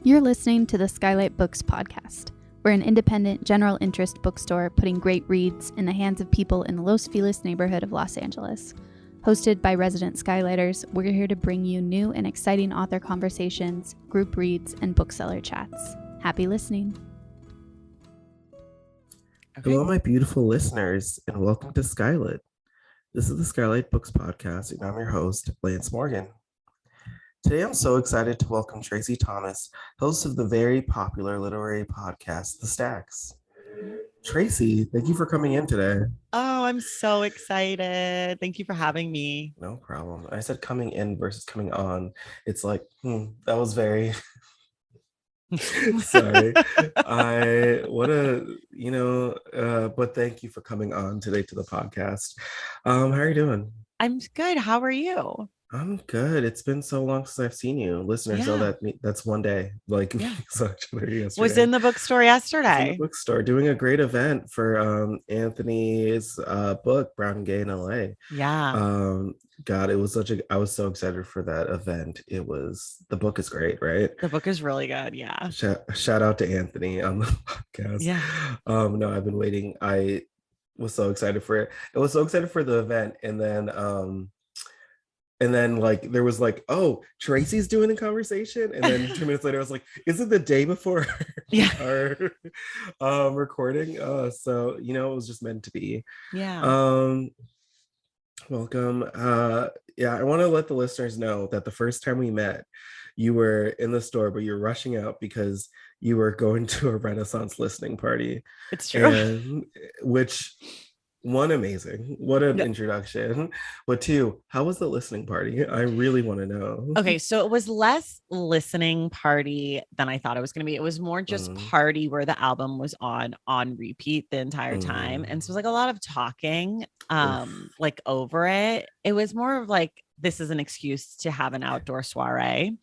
You're listening to the SKYLIT Books podcast. We're an independent, general interest bookstore putting great reads in the hands of people in the Los Feliz neighborhood of Los Angeles. Hosted by resident Skylighters, we're here to bring you new and exciting author conversations, group reads, and bookseller chats. Happy listening. Okay. Hello, my beautiful listeners, and welcome to SKYLIT. This is the SKYLIT Books podcast, and I'm your host, Lance Morgan. Today, I'm so excited to welcome Traci Thomas, host of the very popular literary podcast, The Stacks. Traci, thank you for coming in today. Oh, I'm so excited. Thank you for having me. No problem. I said coming in versus coming on. It's like, that was very... Sorry. But thank you for coming on today to the podcast. How are you doing? I'm good. How are you? I'm good. It's been so long since I've seen you. Listeners know that's one day. So actually yesterday. Was in the bookstore yesterday. In the bookstore doing a great event for Anthony's book, Brown and Gay in LA. Yeah. God, it was I was so excited for that event. The book is great, right? The book is really good. Yeah. Shout out to Anthony on the podcast. Yeah. No, I've been waiting. I was so excited for it. I was so excited for the event, and then like there was like, oh, Traci's doing a conversation, and then 2 minutes later I was like, is it the day before our recording? So it was just meant to be. Yeah. Welcome. I want to let the listeners know that the first time we met, you were in the store, but you're rushing out because you were going to a Renaissance listening party. It's true. One, amazing. What an introduction. But two, how was the listening party? I really want to know. Okay, so it was less listening party than I thought it was going to be. It was more just party where the album was on repeat the entire time. And so it was like a lot of talking like over it. It was more of like, this is an excuse to have an outdoor soiree.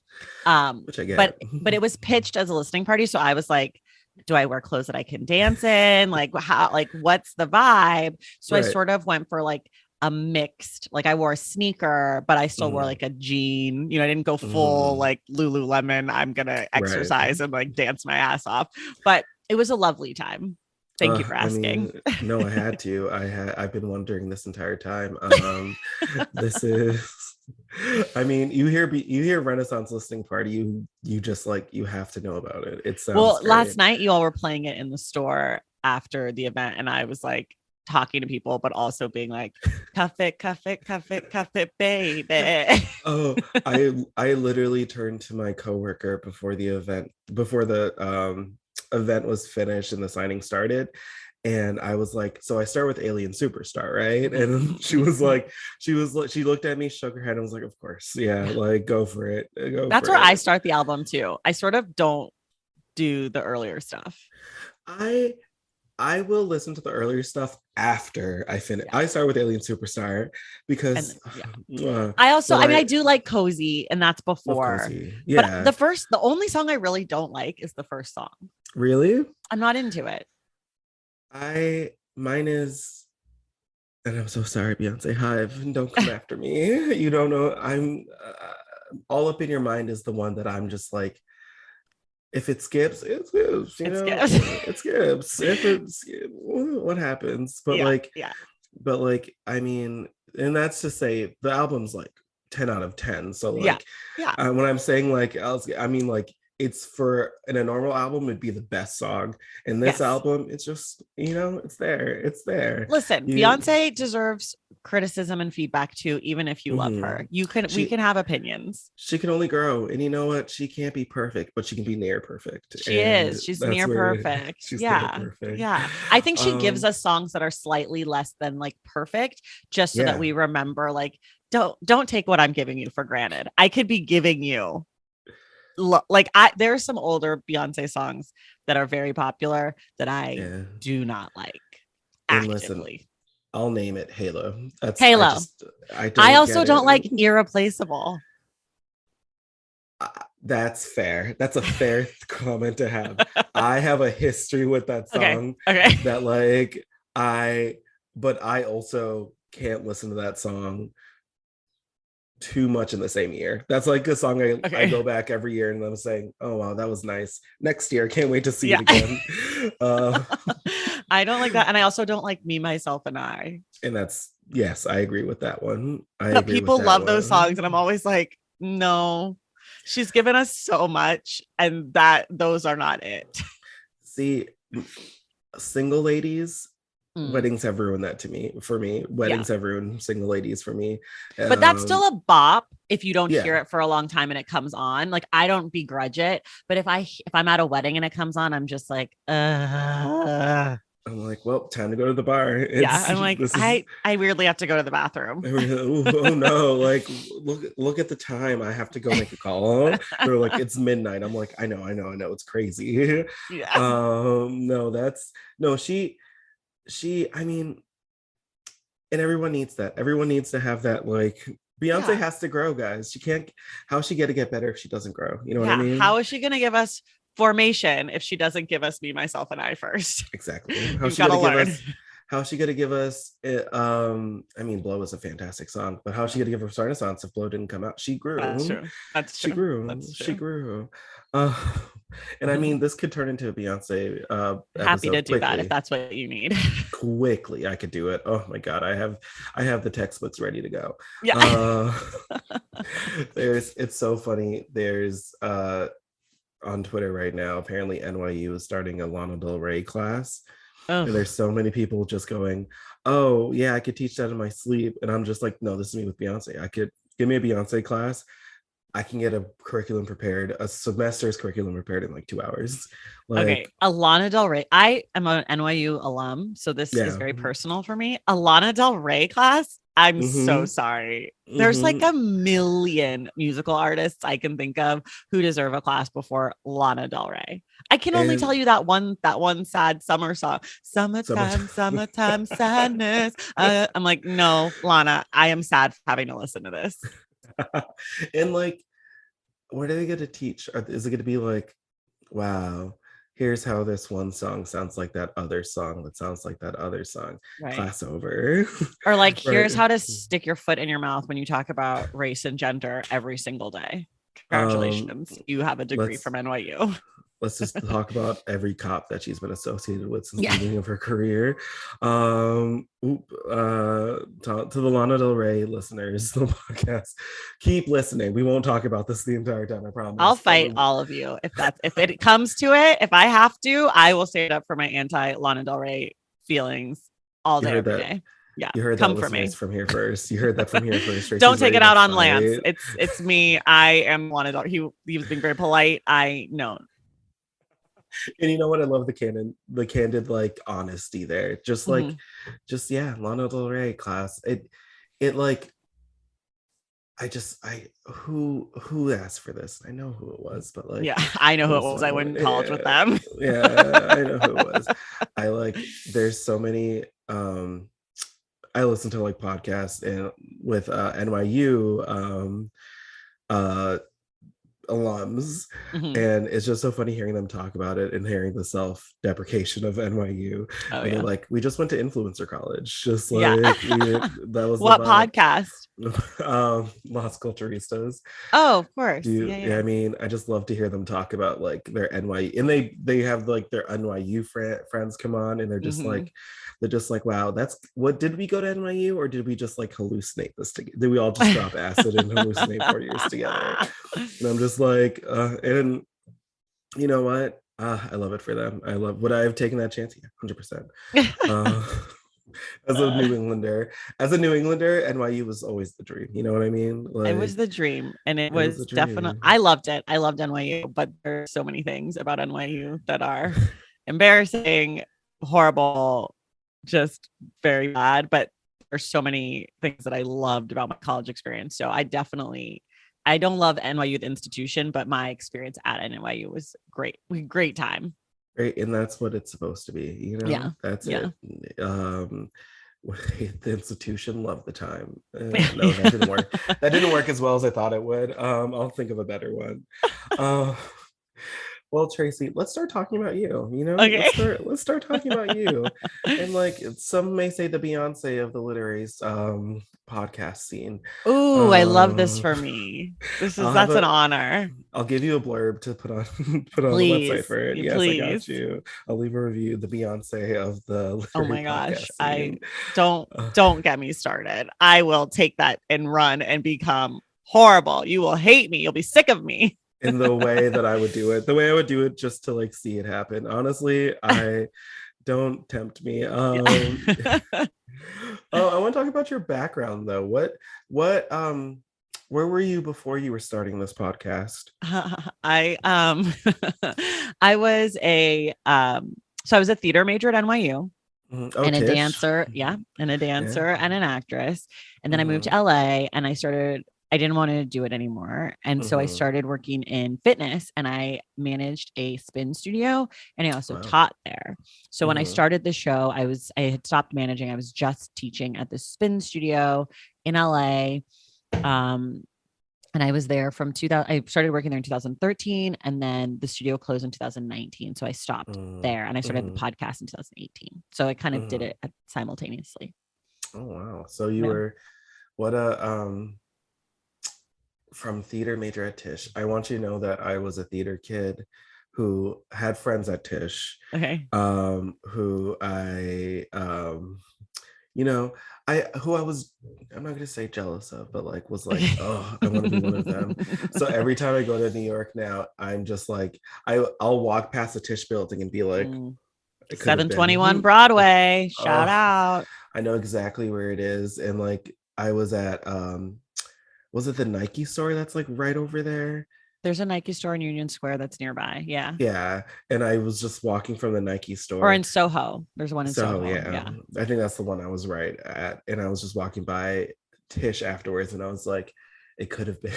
Which I get. But it was pitched as a listening party. So I was like, do I wear clothes that I can dance in? Like what's the vibe? So I sort of went for like a mixed, like I wore a sneaker, but I still wore like a jean, I didn't go full like Lululemon. I'm going to exercise and like dance my ass off, but it was a lovely time. Thank you for asking. No, I had to. I've been wondering this entire time. This is, you hear Renaissance listening party, you just like, you have to know about it. It sounds great. Last night you all were playing it in the store after the event, and I was like talking to people, but also being like, cuff it, baby. Oh, I literally turned to my coworker before the event was finished and the signing started, and I was like, so I start with Alien Superstar, right? And she looked at me, shook her head, and was like, of course, yeah, like go for it. That's where I start the album too. I sort of don't do the earlier stuff. I will listen to the earlier stuff after I finish. I start with Alien Superstar because I do like Cozy, and that's before. Yeah. But the only song I really don't like is the first song. Really? I'm not into it. Mine is, and I'm so sorry, Beyonce Hive, don't come after me. You don't know. I'm All Up in Your Mind is the one that I'm just like, if it skips, it skips. It skips. If it's what happens? But and that's to say the album's like 10 out of 10. So like, when I'm saying like, it's for in a normal album, it'd be the best song. In this album, it's just, it's there. Listen, Beyonce deserves criticism and feedback too, even if you love her. We can have opinions. She can only grow. And you know what? She can't be perfect, but she can be near perfect. She's near perfect. She's near perfect. Yeah. I think she gives us songs that are slightly less than like perfect, just so that we remember, like, don't take what I'm giving you for granted. I could be giving you there are some older Beyonce songs that are very popular that I do not like actively. Listen, I'll name it Halo. That's Halo. I also don't like Irreplaceable. That's fair. That's a fair comment to have. I have a history with that song. Okay. That but I also can't listen to that song too much in the same year. That's like a song I Okay. go back every year and I'm saying, oh wow, that was nice. Next year, can't wait to see Yeah. it again. I don't like that. And I also don't like Me, Myself, and I. And that's, yes, I agree with that one. I But agree with people that love those songs, one. and I'm always like, no, she's given us so much, and those are not it. See, Single Ladies, Mm. weddings have ruined that for me. Weddings have ruined Single Ladies for me. But that's still a bop if you don't yeah. hear it for a long time and it comes on. Like, I don't begrudge it, but if I'm at a wedding and it comes on, I'm just like, I'm like, well, time to go to the bar. I'm like, I weirdly have to go to the bathroom. Oh no, like look at the time. I have to go make a call. They're like, it's midnight. I'm like, I know, it's crazy. Yeah. No, she, I mean, and everyone needs that. Everyone needs to have that. Like, Beyonce has to grow, guys. She can't, how's she gonna get better if she doesn't grow? You know what I mean? How is she gonna give us Formation if she doesn't give us Me, Myself, and I first? Exactly. How's she gonna give us I mean, Blow is a fantastic song, but how's she gonna give us Renaissance if Blow didn't come out? She grew. That's true. She grew. And I mean, this could turn into a Beyonce happy to do quickly. that if that's what you need. Quickly, I could do it. Oh my god, I have the textbooks ready to go. It's so funny. There's on Twitter right now, apparently NYU is starting a Lana Del Rey class. And there's so many people just going, oh yeah, I could teach that in my sleep. And I'm just like, no, this is me with Beyonce. I could give me a Beyonce class. I can get a semester's curriculum prepared in like 2 hours. Like, okay, a Lana Del Rey. I am an NYU alum, so this is very personal for me. A Lana Del Rey class. I'm so sorry. There's like a million musical artists I can think of who deserve a class before Lana Del Rey. I can only tell you that one sad summer song, summertime sadness. I'm like, no, Lana, I am sad for having to listen to this. And like, what are they going to teach? Is it going to be like, wow, here's how this one song sounds like that other song that sounds like that other song, class over? Or like, here's how to stick your foot in your mouth when you talk about race and gender every single day. Congratulations, you have a degree from NYU. Let's just talk about every cop that she's been associated with since the beginning of her career. To the Lana Del Rey listeners, the podcast, keep listening. We won't talk about this the entire time, I promise. I'll fight all of you if it comes to it. If I have to, I will stand up for my anti Lana Del Rey feelings all day, every day. Yeah, you heard that for me from here first. You heard that from here first. Don't take it out on Lance. It's me. I am Lana Del Rey. He was being very polite. I know. And you know what? I love the candid like honesty there. Just like, Lana Del Rey class. It like, who asked for this? I know who it was, but like, I know who it was. I went in college with them. I know who it was. There's so many. I listen to like podcasts and with NYU alums, and it's just so funny hearing them talk about it and hearing the self-deprecation of NYU. Like, we just went to influencer college, just like that was what podcast? Las Culturistas. Oh, of course. I mean, I just love to hear them talk about like their NYU, and they have like their NYU friends come on, and they're just like, wow, that's what, did we go to NYU or did we just like hallucinate this together? Did we all just drop acid and hallucinate 4 years together? And I'm just like, and you know what? I love it for them. Would I have taken that chance? Yeah, 100%. As a New Englander, NYU was always the dream. You know what I mean? Like, it was the dream, and it was definitely. I loved it. I loved NYU, but there's so many things about NYU that are embarrassing, horrible, just very bad. But there's so many things that I loved about my college experience. So I don't love NYU the institution, but my experience at NYU was great. Great time. Great, and that's what it's supposed to be, you know. Yeah, that's it. The institution, love the time. No, that didn't work. That didn't work as well as I thought it would. I'll think of a better one. Well, Traci, let's start talking about you. Okay. Let's start talking about you. And like some may say the Beyonce of the literary podcast scene. Ooh, I love this Um, for me. I'll have That's an a honor. I'll give you a blurb to put on put on the website Please, for it. Yes, I got please. you. I'll leave a review, the Beyonce of the Oh literary my gosh. podcast I scene. Uh, don't get me started. I will take that and run and become horrible. You will hate me. You'll be sick of me. in the way that I would do it, the way I would do it just to like see it happen. Honestly, I don't tempt me. Oh, I want to talk about your background though. What where were you before you were starting this podcast? I I was a so I was a theater major at NYU Oh, and a Tish. dancer, and a Yeah. dancer and an actress. And then I moved to LA and I didn't want to do it anymore. And so I started working in fitness and I managed a spin studio and I also Wow. taught there. So when I started the show, I had stopped managing. I was just teaching at the spin studio in LA. And I was there from 2000. I started working there in 2013 and then the studio closed in 2019. So I stopped there and I started the podcast in 2018. So I kind of did it simultaneously. Oh, wow. So you were what a from theater major at Tisch. I want you to know that I was a theater kid who had friends at Tisch. Okay. Who I you know, I'm not gonna say jealous of, but like was like, oh, I want to be one of them. So every time I go to New York now, I'm just like, I'll walk past the Tisch building and be like, it could have 721 been. Broadway. Shout out. I know exactly where it is. And like I was at was it the Nike store that's like right over there? There's a Nike store in Union Square that's nearby. Yeah. Yeah. And I was just walking from the Nike store. Or in Soho. There's one in Soho. Yeah. I think that's the one I was right at. And I was just walking by Tisch afterwards and I was like, it could have been.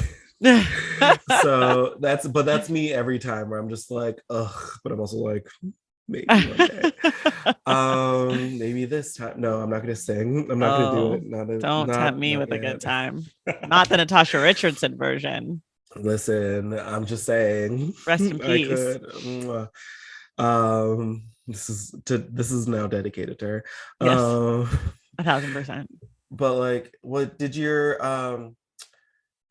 So that's me every time where I'm just like, ugh, but I'm also like, maybe one day. Maybe this time. No, I'm not gonna sing. I'm not gonna do it. Don't tempt me with a good time. Not the Natasha Richardson version. Listen, I'm just saying. Rest in peace. This is now dedicated to her. Yes. 1,000%. But like, what did your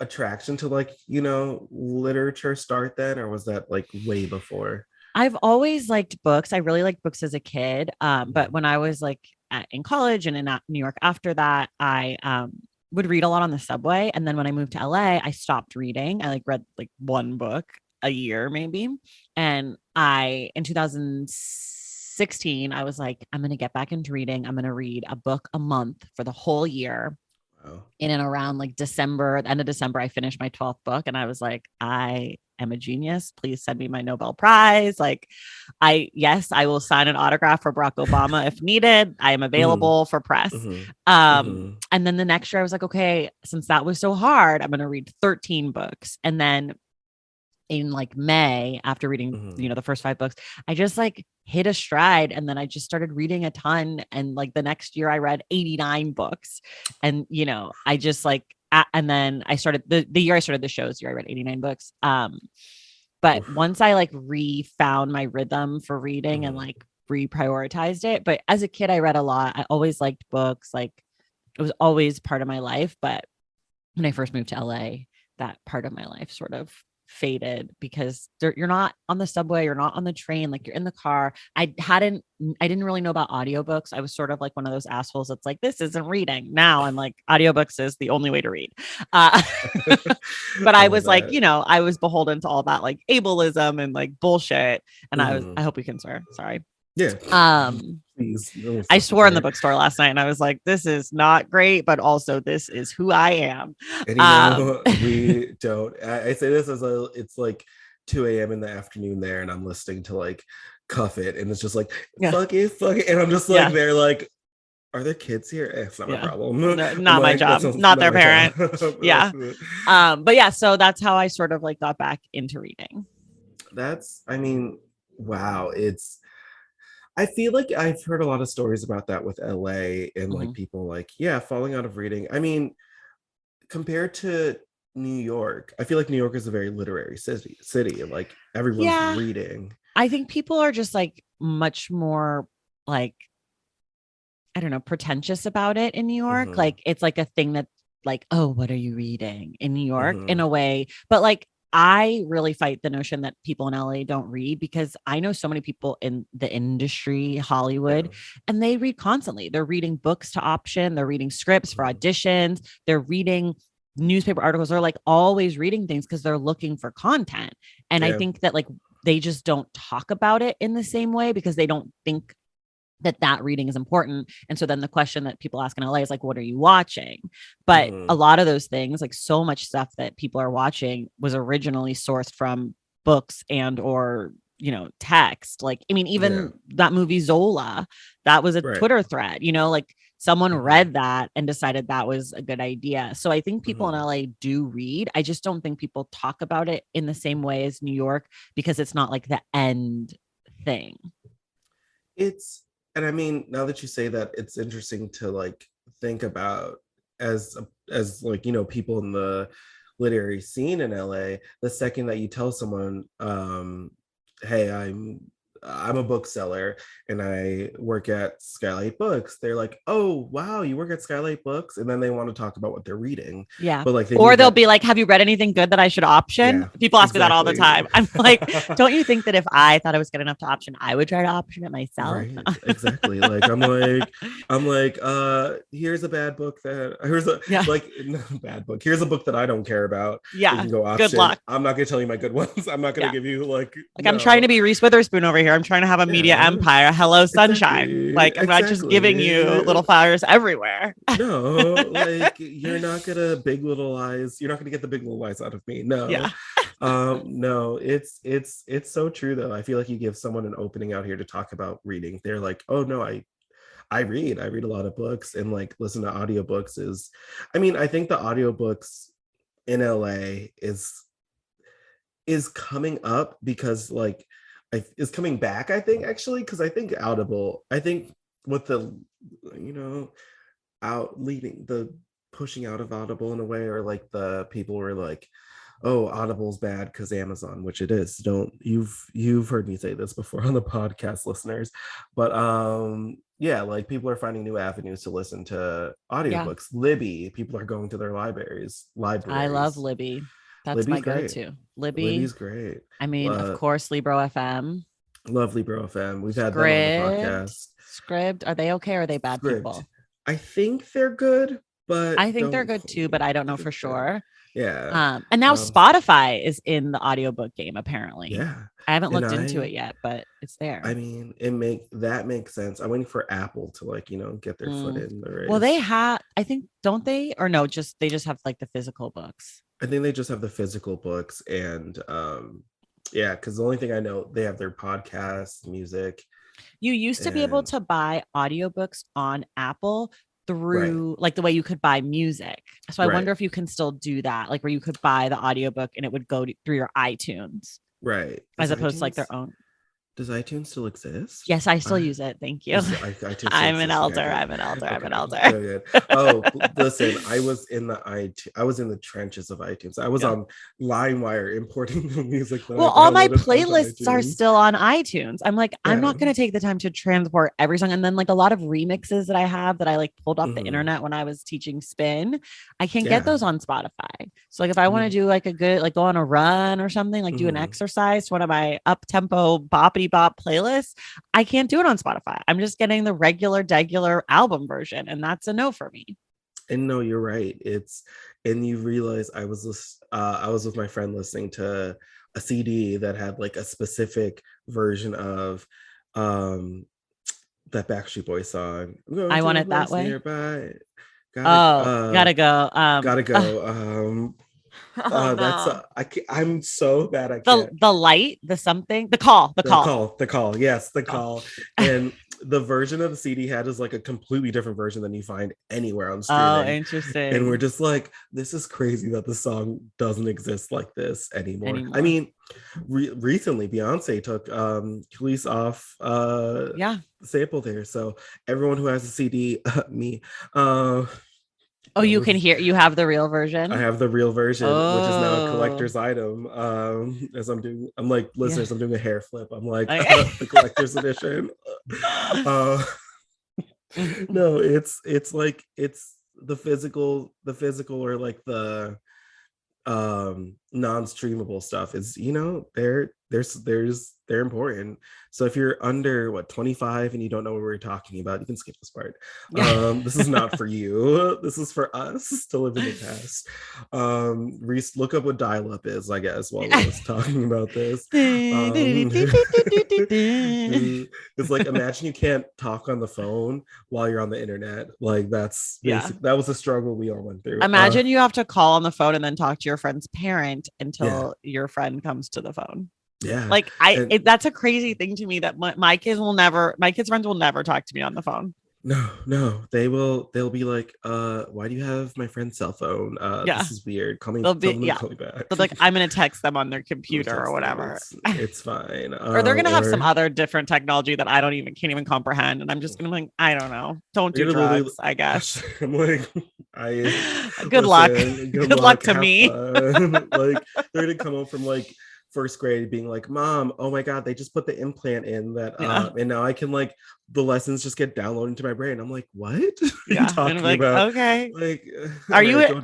attraction to like, literature start then, or was that like way before? I've always liked books. I really liked books as a kid. But when I was like in college and in New York after that, I would read a lot on the subway. And then when I moved to LA, I stopped reading. I read like one book a year maybe. And in 2016, I was like, I'm going to get back into reading. I'm going to read a book a month for the whole year. Wow. In and around like December, the end of December, I finished my 12th book and I was like, I am a genius. Please send me my Nobel Prize. Like I will sign an autograph for Barack Obama if needed. I am available for press. And then the next year I was like, okay, since that was so hard, I'm going to read 13 books. And then in like May, after reading, the first 5 books, I just like hit a stride. And then I just started reading a ton. And like the next year I read 89 books. And, I just like, and then I started the year I started the shows year, I read 89 books. But once I like refound my rhythm for reading and like reprioritized it. But as a kid, I read a lot. I always liked books. Like it was always part of my life. But when I first moved to LA, that part of my life sort of faded because you're not on the subway, you're not on the train, like you're in the car. I didn't really know about audiobooks. I was sort of like one of those assholes that's like, this isn't reading. Now I'm like, audiobooks is the only way to read. But I was like, I was beholden to all that like ableism and like bullshit. And I hope we can swear. Sorry. Yeah. Please, I swore in the bookstore last night and I was like, this is not great, but also this is who I am. And we don't, I say this as it's like 2 a.m. in the afternoon there and I'm listening to like Cuff It and it's just like, fuck it. And I'm just like, they're like, are there kids here? It's not my problem. No, not my job. Not their parent. Yeah. But yeah, so that's how I sort of like got back into reading. Wow. I feel like I've heard a lot of stories about that with LA and like people like, falling out of reading. I mean, compared to New York. I feel like New York is a very literary city. Like everyone's Yeah. reading. I think people are just like much more like, I don't know, pretentious about it in New York. Mm-hmm. Like it's like a thing that like, oh, what are you reading in New York in Mm-hmm. a way? But like I really fight the notion that people in LA don't read because I know so many people in the industry, Yeah. Hollywood, and they read constantly. They're reading books to option, they're reading scripts for Mm-hmm. auditions, they're reading newspaper articles, they're like always reading things because they're looking for content. And I Yeah. think that like they just don't talk about it in the same way because they don't think that reading is important. And so then the question that people ask in LA is like, what are you watching? But Mm-hmm. a lot of those things, like so much stuff that people are watching was originally sourced from books and or text. Like, I mean, Yeah. even that movie Zola, that was a Right. Twitter thread, like someone Mm-hmm. read that and decided that was a good idea. So I think people in Mm-hmm. LA do read. I just don't think people talk about it in the same way as New York because it's not like the end thing. It's and I mean, now that you say that, it's interesting to like think about as like, people in the literary scene in LA. The second that you tell someone, hey, I'm a bookseller and I work at Skylight Books, they're like, oh wow, you work at Skylight Books, and then they want to talk about what they're reading. Yeah. But like they Or need they'll that. be like, have you read anything good that I should option? Yeah, People ask me that all the exactly. time. I'm like, don't you think that if I thought I was good enough to option, I would try to option it myself? Right, exactly. Like I'm like, here's a bad book that here's a Yeah. like bad book. Here's a book that I don't care about that you Yeah. can go Good option. luck. I'm not gonna tell you my good ones. I'm not gonna Yeah. give you like Like I'm trying to no. be Reese Witherspoon over here. I'm trying to have a media Yeah, empire. Hello, sunshine. exactly. Like I'm not just giving you Exactly. little flowers everywhere. No, like you're not gonna Big Little Lies. You're not gonna get the Big Little Lies out of me. Yeah. No. No, it's so true though. I feel like you give someone an opening out here to talk about reading. They're like, oh no, I read a lot of books, and like listen to audiobooks is I mean, I think the audiobooks in LA is coming up because like is coming back, I think, actually, because I think Audible, I think with the you know out leading the pushing out of Audible in a way, or like the people were like, oh, Audible's bad because Amazon, which it is. Don't you've heard me say this before on the podcast, listeners. But yeah, like people are finding new avenues to listen to Yeah. audiobooks. Libby, people are going to their I love libraries. Libby. That's my Libby's great. go-to. Libby. Libby's great. I mean, of uh course, Libro FM. Lovely Bro FM, we've had them on the Scribd. podcast. Scribd. Are they okay or are they bad Script, people? I think they're good, but I think they're good too, but I don't know I think for they're good. sure. Yeah. And now um Spotify is in the audiobook game, apparently. yeah. I haven't And looked into it yet, but it's I there. mean, that makes sense. I'm waiting for Apple to like, get their foot Mm. in the Well, they race. have, I think, don't they? Or no, just they just have like the physical books. I think they just have the physical books, and yeah, because the only thing I know, they have their podcast, music, You used to be able and to buy audiobooks on Apple right, through like the way you could buy music. So I right, wonder if you can still do that, like where you could buy the audiobook and it would go through your iTunes right. as opposed to like their own. Does iTunes still exist? Yes, I still use it. Thank you. iTunes still I'm an exists. Okay, elder. good. I'm an elder. I'm an Okay, elder. good. Oh, listen, I was in the trenches of iTunes. I was Yeah. on LimeWire importing the music that Well, I all my downloaded onto playlists are iTunes. still on iTunes. I'm like, I'm Yeah. not going to take the time to transport every song. And then, like, a lot of remixes that I have that I like pulled off the Mhm. internet when I was teaching spin, I can't get Yeah. those on Spotify. So, like, if I want to do like a good, like, go on a run or something, like do an Mhm. exercise to one of my up tempo boppity bop playlists, I can't do it on Spotify. I'm just getting the regular album version. And that's a no for me. And no, you're right. And you realize I was with my friend listening to a CD that had like a specific version of um that Backstreet Boys song. I'm going I to want a it that place way. nearby. Oh, gotta go. Gotta go. Oh That's no. I'm so bad I The can't. light, the something, the call, the The call. call, the call, yes, the Call. call. And the version of the CD had is like a completely different version than you find anywhere on Oh, streaming. And we're interesting. just like, this is crazy that the song doesn't exist like this anymore. I Anymore. mean, recently Beyonce took Khalees off Yeah. sample there. So everyone who has a CD, me, uh Oh, you can hear. You have the real version. I have the real version, which is now a Oh. collector's item. As I'm like, listeners, Yeah. I'm doing a hair flip. I'm like, Okay. the collector's edition. Uh, no, it's like it's the physical or like the non-streamable stuff is, they're important. So if you're under 25 and you don't know what we're talking about, you can skip this part. Yeah. This is not for you. This is for us to live in the past. Reese, look up what dial-up is, I guess, while we're talking about this. It's like, imagine you can't talk on the phone while you're on the internet. Like that's basic. That was a struggle we all went through. Imagine you have to call on the phone and then talk to your friend's parent until Yeah. your friend comes to the phone. Yeah. Like that's a crazy thing to me that my kids friends will never talk to me on the phone. No, they'll be like, why do you have my friend's cell phone? This is weird. Call me, They'll tell be, them to call me back. They'll be like, I'm gonna text them on their computer or whatever. It's fine. Or they're gonna have some other different technology that I can't even comprehend. And I'm just gonna be like, I don't know. Don't do drugs, I guess. I'm like, good luck. Good luck to me. Like they're gonna come home from like first grade being like, Mom, oh my God, they just put the implant in that and now I can like the lessons just get downloaded into my brain. I'm like, what? Yeah. Talking and like, about? Okay. Like,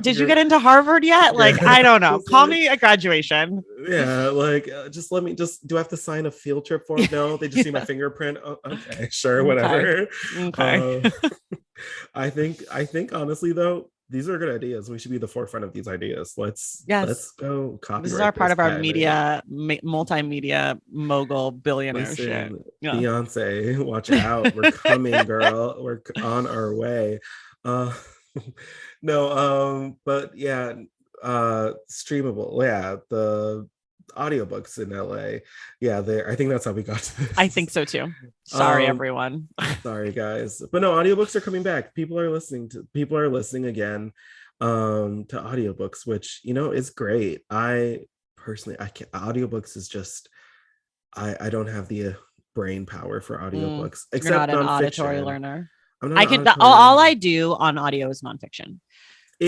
did you get into Harvard yet? Like, I don't know. Call me at graduation. Yeah, like do I have to sign a field trip form? No, they just see my fingerprint. Oh, okay, sure, whatever. Okay. I think honestly though, these are good ideas. We should be the forefront of these ideas. Let's go copyright. This is our part of our multimedia mogul billionaire shit. Yeah. Beyonce, watch out. We're coming, girl. We're on our way. But yeah, streamable. Yeah, the audiobooks in LA. Yeah, I think that's how we got to this. I think so too. Sorry, everyone. Sorry, guys. But no, audiobooks are coming back. People are listening again to audiobooks, which is great. I can't. Audiobooks is just I don't have the brain power for audiobooks. Except you're not an nonfiction. Auditory learner. I'm not all I do on audio is nonfiction.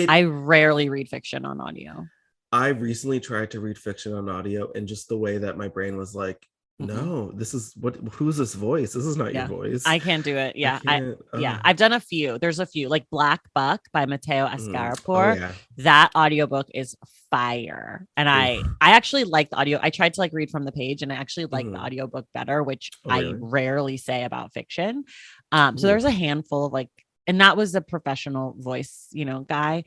I rarely read fiction on audio. I recently tried to read fiction on audio, and just the way that my brain was like, no, this is who's this voice? This is not your voice. I can't do it. Yeah. I've done a few. There's a few, like Black Buck by Matteo Ascarapour. Yeah. That audiobook is fire. And I actually like the audio. I tried to like read from the page, and I actually like the audiobook better, which I rarely say about fiction. So there's a handful of like, and that was a professional voice, guy.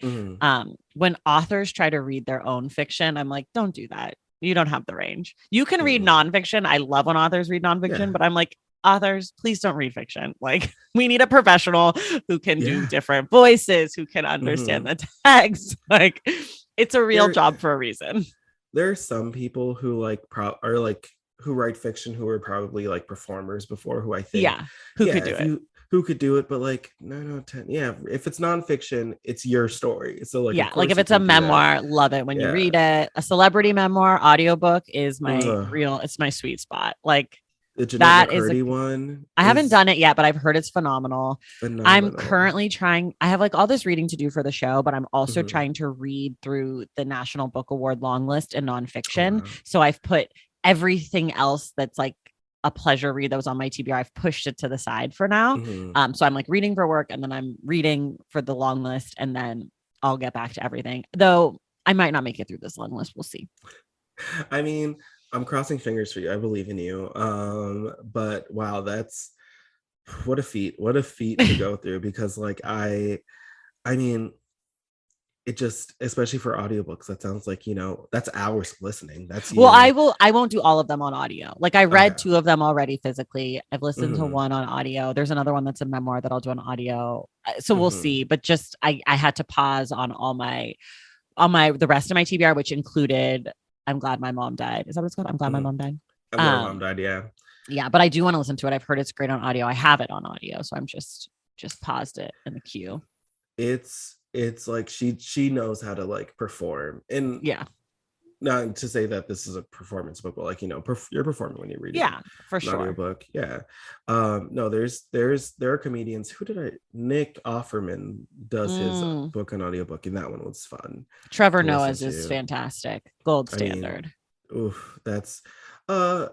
When authors try to read their own fiction, I'm like, don't do that. You don't have the range. You can read nonfiction. I love when authors read nonfiction, but I'm like, authors, please don't read fiction. Like, we need a professional who can do different voices, who can understand the text. Like, it's a real job for a reason. There are some people who who write fiction who are probably like performers before, who I think who could do it, but like if it's nonfiction, it's your story. So like if it's a memoir, love it when you read it. A celebrity memoir audiobook is my it's my sweet spot. Like that is a one. I haven't done it yet, but I've heard it's phenomenal. I'm currently trying. I have like all this reading to do for the show, but I'm also trying to read through the National Book Award long list in nonfiction. So I've put everything else that's like a pleasure read that was on my TBR, I've pushed it to the side for now. So I'm like reading for work, and then I'm reading for the long list, and then I'll get back to everything. Though I might not make it through this long list. We'll see. I mean, I'm crossing fingers for you. I believe in you. But wow, that's what a feat to go through, because like I mean, it just, especially for audiobooks, that sounds like, that's hours listening. That's I won't do all of them on audio. Like I read 2 of them already physically. I've listened to 1 on audio. There's another one that's a memoir that I'll do on audio. So we'll see. But just I had to pause on the rest of my TBR, which included I'm Glad My Mom Died. Is that what it's called? I'm Glad My Mom Died. I'm Glad My Mom Died. Yeah. Yeah, but I do want to listen to it. I've heard it's great on audio. I have it on audio, so I'm just paused it in the queue. It's like she knows how to like perform, and not to say that this is a performance book, but like, you're performing when you read for an sure. audiobook. Yeah. No, there are comedians. Nick Offerman does his book and audiobook, and that one was fun. Trevor Noah's is fantastic. Gold standard. That's I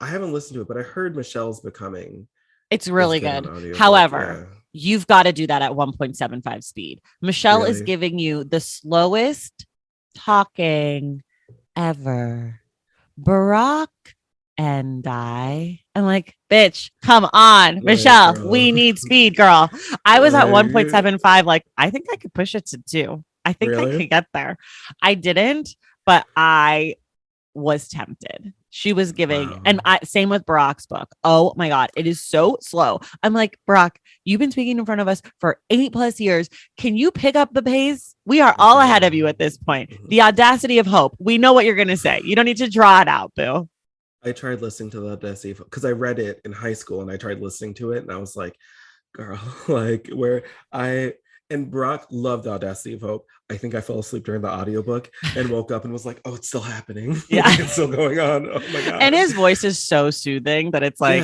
haven't listened to it, but I heard Michelle's Becoming. It's really good. However, you've got to do that at 1.75 speed. Michelle is giving you the slowest talking ever. Barack and I'm like, bitch, come on, Michelle, we need speed, girl. I was at 1.75. Like, I think I could push it to 2. I think I could get there. I didn't, but I was tempted. She was giving, and same with Barack's book. Oh my God, it is so slow. I'm like, Barack, you've been speaking in front of us for 8+ years. Can you pick up the pace? We are all ahead of you at this point. The audacity of hope. We know what you're going to say. You don't need to draw it out, boo. I tried listening to the audacity of, because I read it in high school and I tried listening to it and I was like, girl, like and Brock loved the Audacity of Hope. I think I fell asleep during the audiobook and woke up and was like, oh, it's still happening. Yeah. It's still going on. Oh my God. And his voice is so soothing that it's like,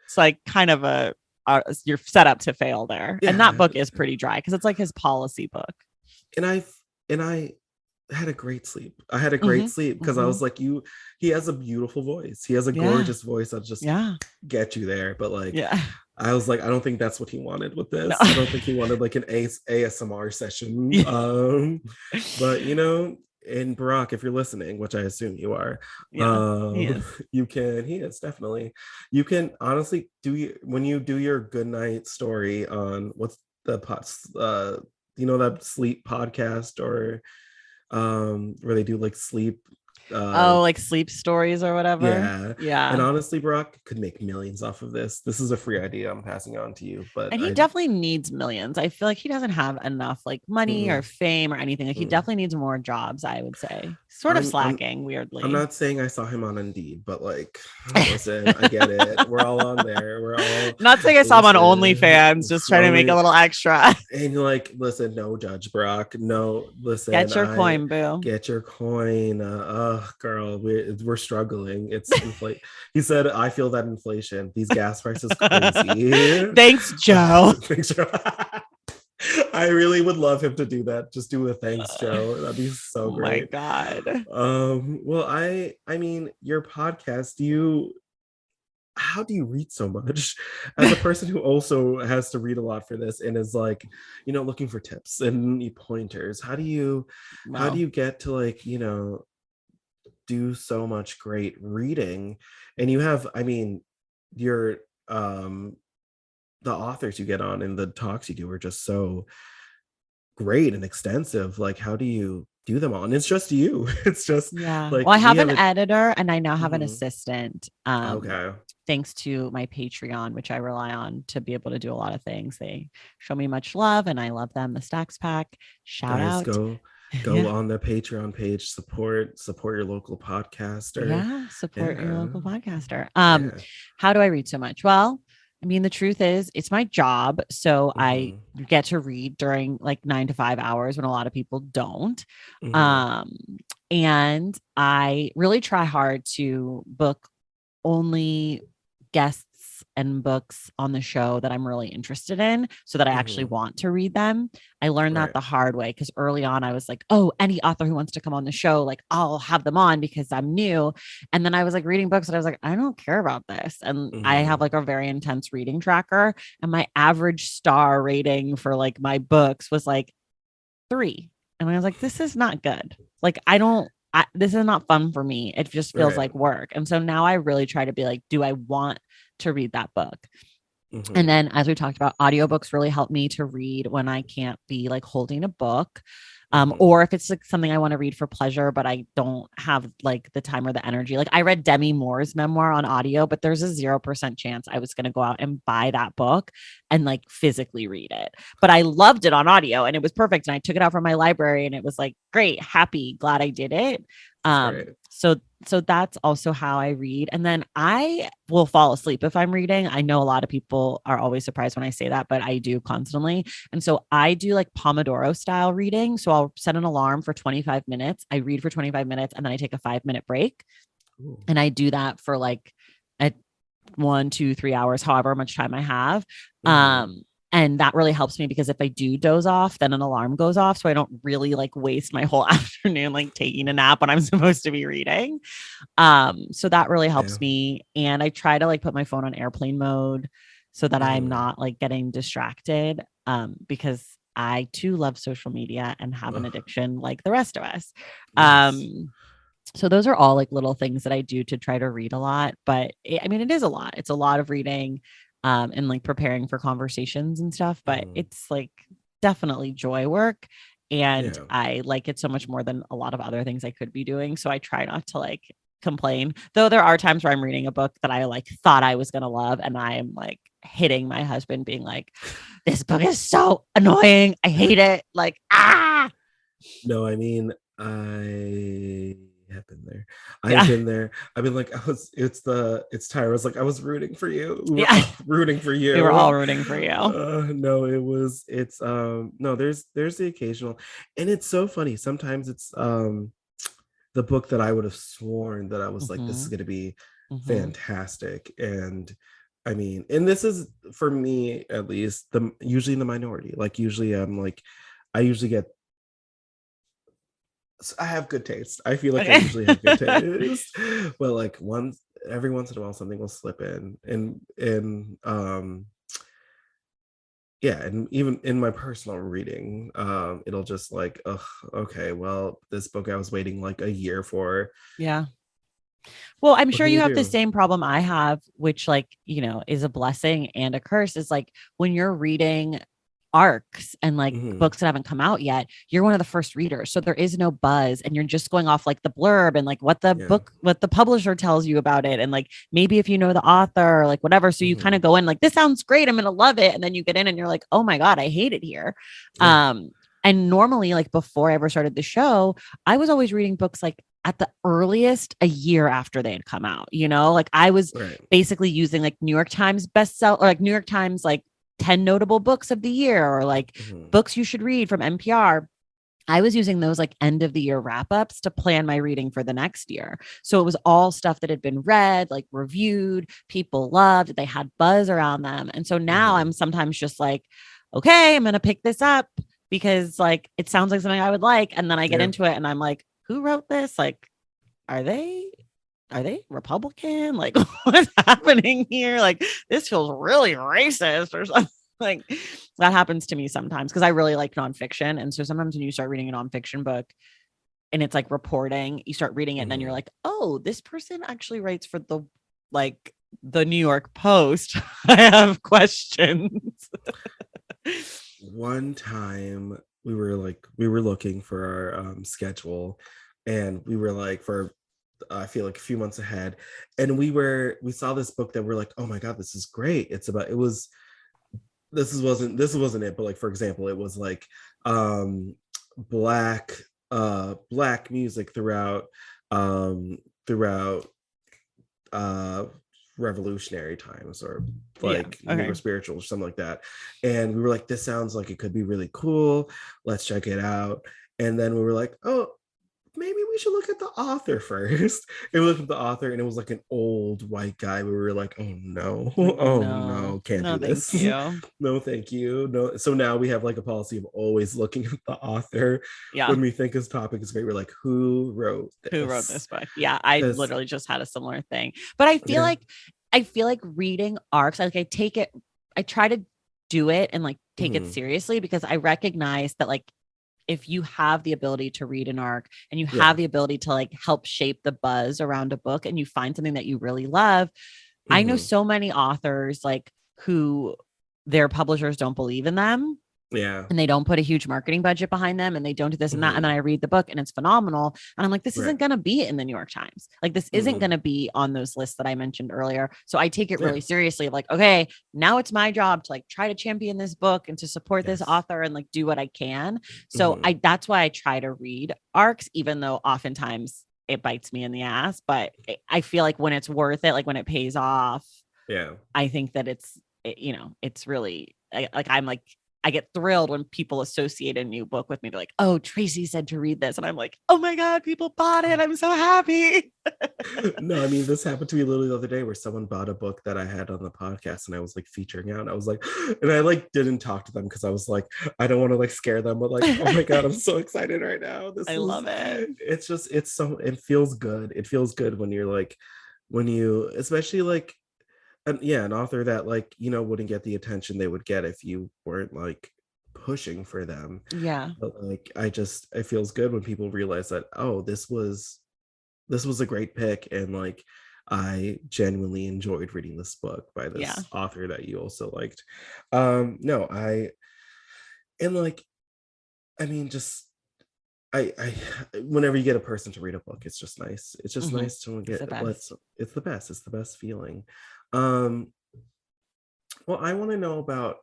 it's like kind of you're set up to fail there. Yeah. And that book is pretty dry because it's like his policy book. And I had a great sleep. I had a great sleep because I was like, he has a beautiful voice. He has a gorgeous voice that'll just get you there. But like, I was like, I don't think that's what he wanted with this. No. I don't think he wanted like an ASMR session. But and Barack, if you're listening, which I assume you are, he is definitely. You can honestly when you do your good night story on what's the that sleep podcast or where they do like sleep like sleep stories or whatever. And honestly, Brock could make millions off of this. This is a free idea I'm passing on to you, but he definitely needs millions. I feel like he doesn't have enough like money or fame or anything. Like he definitely needs more jobs, I would say. Sort of slacking, weirdly. I'm not saying I saw him on Indeed, but like, listen, I get it. We're all on there. We're all not saying I saw him on OnlyFans, just trying to make a little extra. And like, listen, no judge, Brock. No, listen. Get your coin, boo. Get your coin. Girl, we're struggling. It's inflation. He said, I feel that inflation. These gas prices crazy. Thanks, Joe. Thanks, Joe. I really would love him to do that. Just do a thanks, Joe. That'd be so great. Oh my God. Well, I mean, your podcast, how do you read so much? As a person who also has to read a lot for this and is like, looking for tips and pointers, how do you get to like, do so much great reading? And you have, your the authors you get on and the talks you do are just so great and extensive. Like, how do you do them all? And it's just you. It's just like, well, I have an editor and I now have an assistant. Okay. Thanks to my Patreon, which I rely on to be able to do a lot of things. They show me much love and I love them. The Stacks Pack. Shout out. Go on the Patreon page, support your local podcaster. Support your local podcaster. How do I read so much? Well, the truth is it's my job. So I get to read during like 9 to 5 hours when a lot of people don't. And I really try hard to book only guests and books on the show that I'm really interested in so that I actually want to read them. I learned that the hard way because early on I was like, oh, any author who wants to come on the show, like I'll have them on because I'm new. And then I was like reading books and I was like, I don't care about this. And I have like a very intense reading tracker and my average star rating for like my books was like 3. And I was like, this is not good. Like, this is not fun for me. It just feels like work. And so now I really try to be like, do I want to read that book? And then as we talked about, audiobooks really help me to read when I can't be like holding a book. Or if it's like something I want to read for pleasure, but I don't have like the time or the energy. Like I read Demi Moore's memoir on audio, but there's a 0% chance I was going to go out and buy that book and like physically read it. But I loved it on audio and it was perfect. And I took it out from my library and it was like, great, happy, glad I did it. So so that's also how I read. And then I will fall asleep if I'm reading. I know a lot of people are always surprised when I say that, but I do constantly. And so I do like Pomodoro style reading. So I'll set an alarm for 25 minutes. I read for 25 minutes and then I take a 5-minute break. Ooh. And I do that for like a 1, 2, 3 hours, however much time I have. And that really helps me because if I do doze off, then an alarm goes off. So I don't really like waste my whole afternoon, like taking a nap when I'm supposed to be reading. So that really helps me. And I try to like put my phone on airplane mode so that I'm not like getting distracted. Because I too love social media and have an addiction like the rest of us. Yes. So those are all like little things that I do to try to read a lot, but it is a lot. It's a lot of reading, and like preparing for conversations and stuff, but it's like definitely joy work. And I like it so much more than a lot of other things I could be doing. So I try not to like complain, though there are times where I'm reading a book that I like thought I was going to love. And I am like hitting my husband being like, this book is so annoying. I hate it. Like, No, I mean, I have been there. I've been there. I've been like, it's Tyra's like, I was rooting for you. We were all rooting for you. We were all rooting for you. No, no, there's the occasional, and it's so funny. Sometimes it's the book that I would have sworn that I was like, this is going to be fantastic. And I mean, and this is for me, at least usually in the minority, like usually I'm like, I usually get, I have good taste. I feel like I usually have good taste, but like every once in a while something will slip in, and yeah, and even in my personal reading, it'll just like, okay, well, this book I was waiting like a year for. Yeah. Well, I'm What sure can you you have the do? same problem I have, which like, is a blessing and a curse, is like when you're reading arcs and like books that haven't come out yet, you're one of the first readers. So there is no buzz and you're just going off like the blurb and like what the publisher tells you about it. And like, maybe if you know the author or like whatever. So you kind of go in like, this sounds great, I'm going to love it. And then you get in and you're like, oh my God, I hate it here. And normally like before I ever started the show, I was always reading books like at the earliest a year after they had come out, like I was basically using like New York Times bestseller or like New York Times, like 10 notable books of the year or like books you should read from NPR. I was using those like end of the year wrap ups to plan my reading for the next year. So it was all stuff that had been read, like reviewed, people loved, they had buzz around them. And so now I'm sometimes just like, okay, I'm going to pick this up because like, it sounds like something I would like. And then I get into it and I'm like, who wrote this? Like, are they Republican? Like, what's happening here? Like, this feels really racist or something. Like, that happens to me sometimes because I really like nonfiction. And so sometimes when you start reading a nonfiction book and it's like reporting, you start reading it and then you're like, oh, this person actually writes for the New York Post. I have questions. One time we were looking for our schedule, and we were like, I feel like a few months ahead, and we saw this book that we're like, oh my God, this is great. This wasn't it, but like, for example, it was like black music throughout revolutionary times, or like newer spiritual or something like that. And we were like, this sounds like it could be really cool, let's check it out. And then we were like, oh, maybe we should look at the author first. And we looked at the author, and it was like an old white guy. We were like, oh no, no, can't do this. Thank you. No, thank you. No. So now we have like a policy of always looking at the author when we think his topic is great. We're like, who wrote this book? Yeah, I literally just had a similar thing. But I feel like reading arcs, I try to do it and like take it seriously, because I recognize that like, if you have the ability to read an arc and you have the ability to like help shape the buzz around a book, and you find something that you really love. I know so many authors like who their publishers don't believe in them. Yeah. And they don't put a huge marketing budget behind them, and they don't do this and that. And then I read the book and it's phenomenal. And I'm like, this isn't going to be in the New York Times. Like, this isn't going to be on those lists that I mentioned earlier. So I take it really seriously. Like, okay, now it's my job to like try to champion this book and to support this author and like do what I can. So that's why I try to read arcs, even though oftentimes it bites me in the ass, but I feel like when it's worth it, like when it pays off, I think that it's really I get thrilled when people associate a new book with me. They're like, oh, Traci said to read this. And I'm like, oh my God, people bought it. I'm so happy. No, I mean, this happened to me literally the other day where someone bought a book that I had on the podcast and I was like featuring out. And I was like, and I like didn't talk to them because I was like, I don't want to like scare them, but like, oh my God, I'm so excited right now. I love it. It feels good. It feels good when you're like, when you, especially like, an author that like, wouldn't get the attention they would get if you weren't like pushing for them. Yeah. But like, it feels good when people realize that, oh, this was a great pick. And like, I genuinely enjoyed reading this book by this author that you also liked. No, and like, I mean, just, I whenever you get a person to read a book, it's just nice. It's just nice to get, it's the best feeling. Well, I want to know about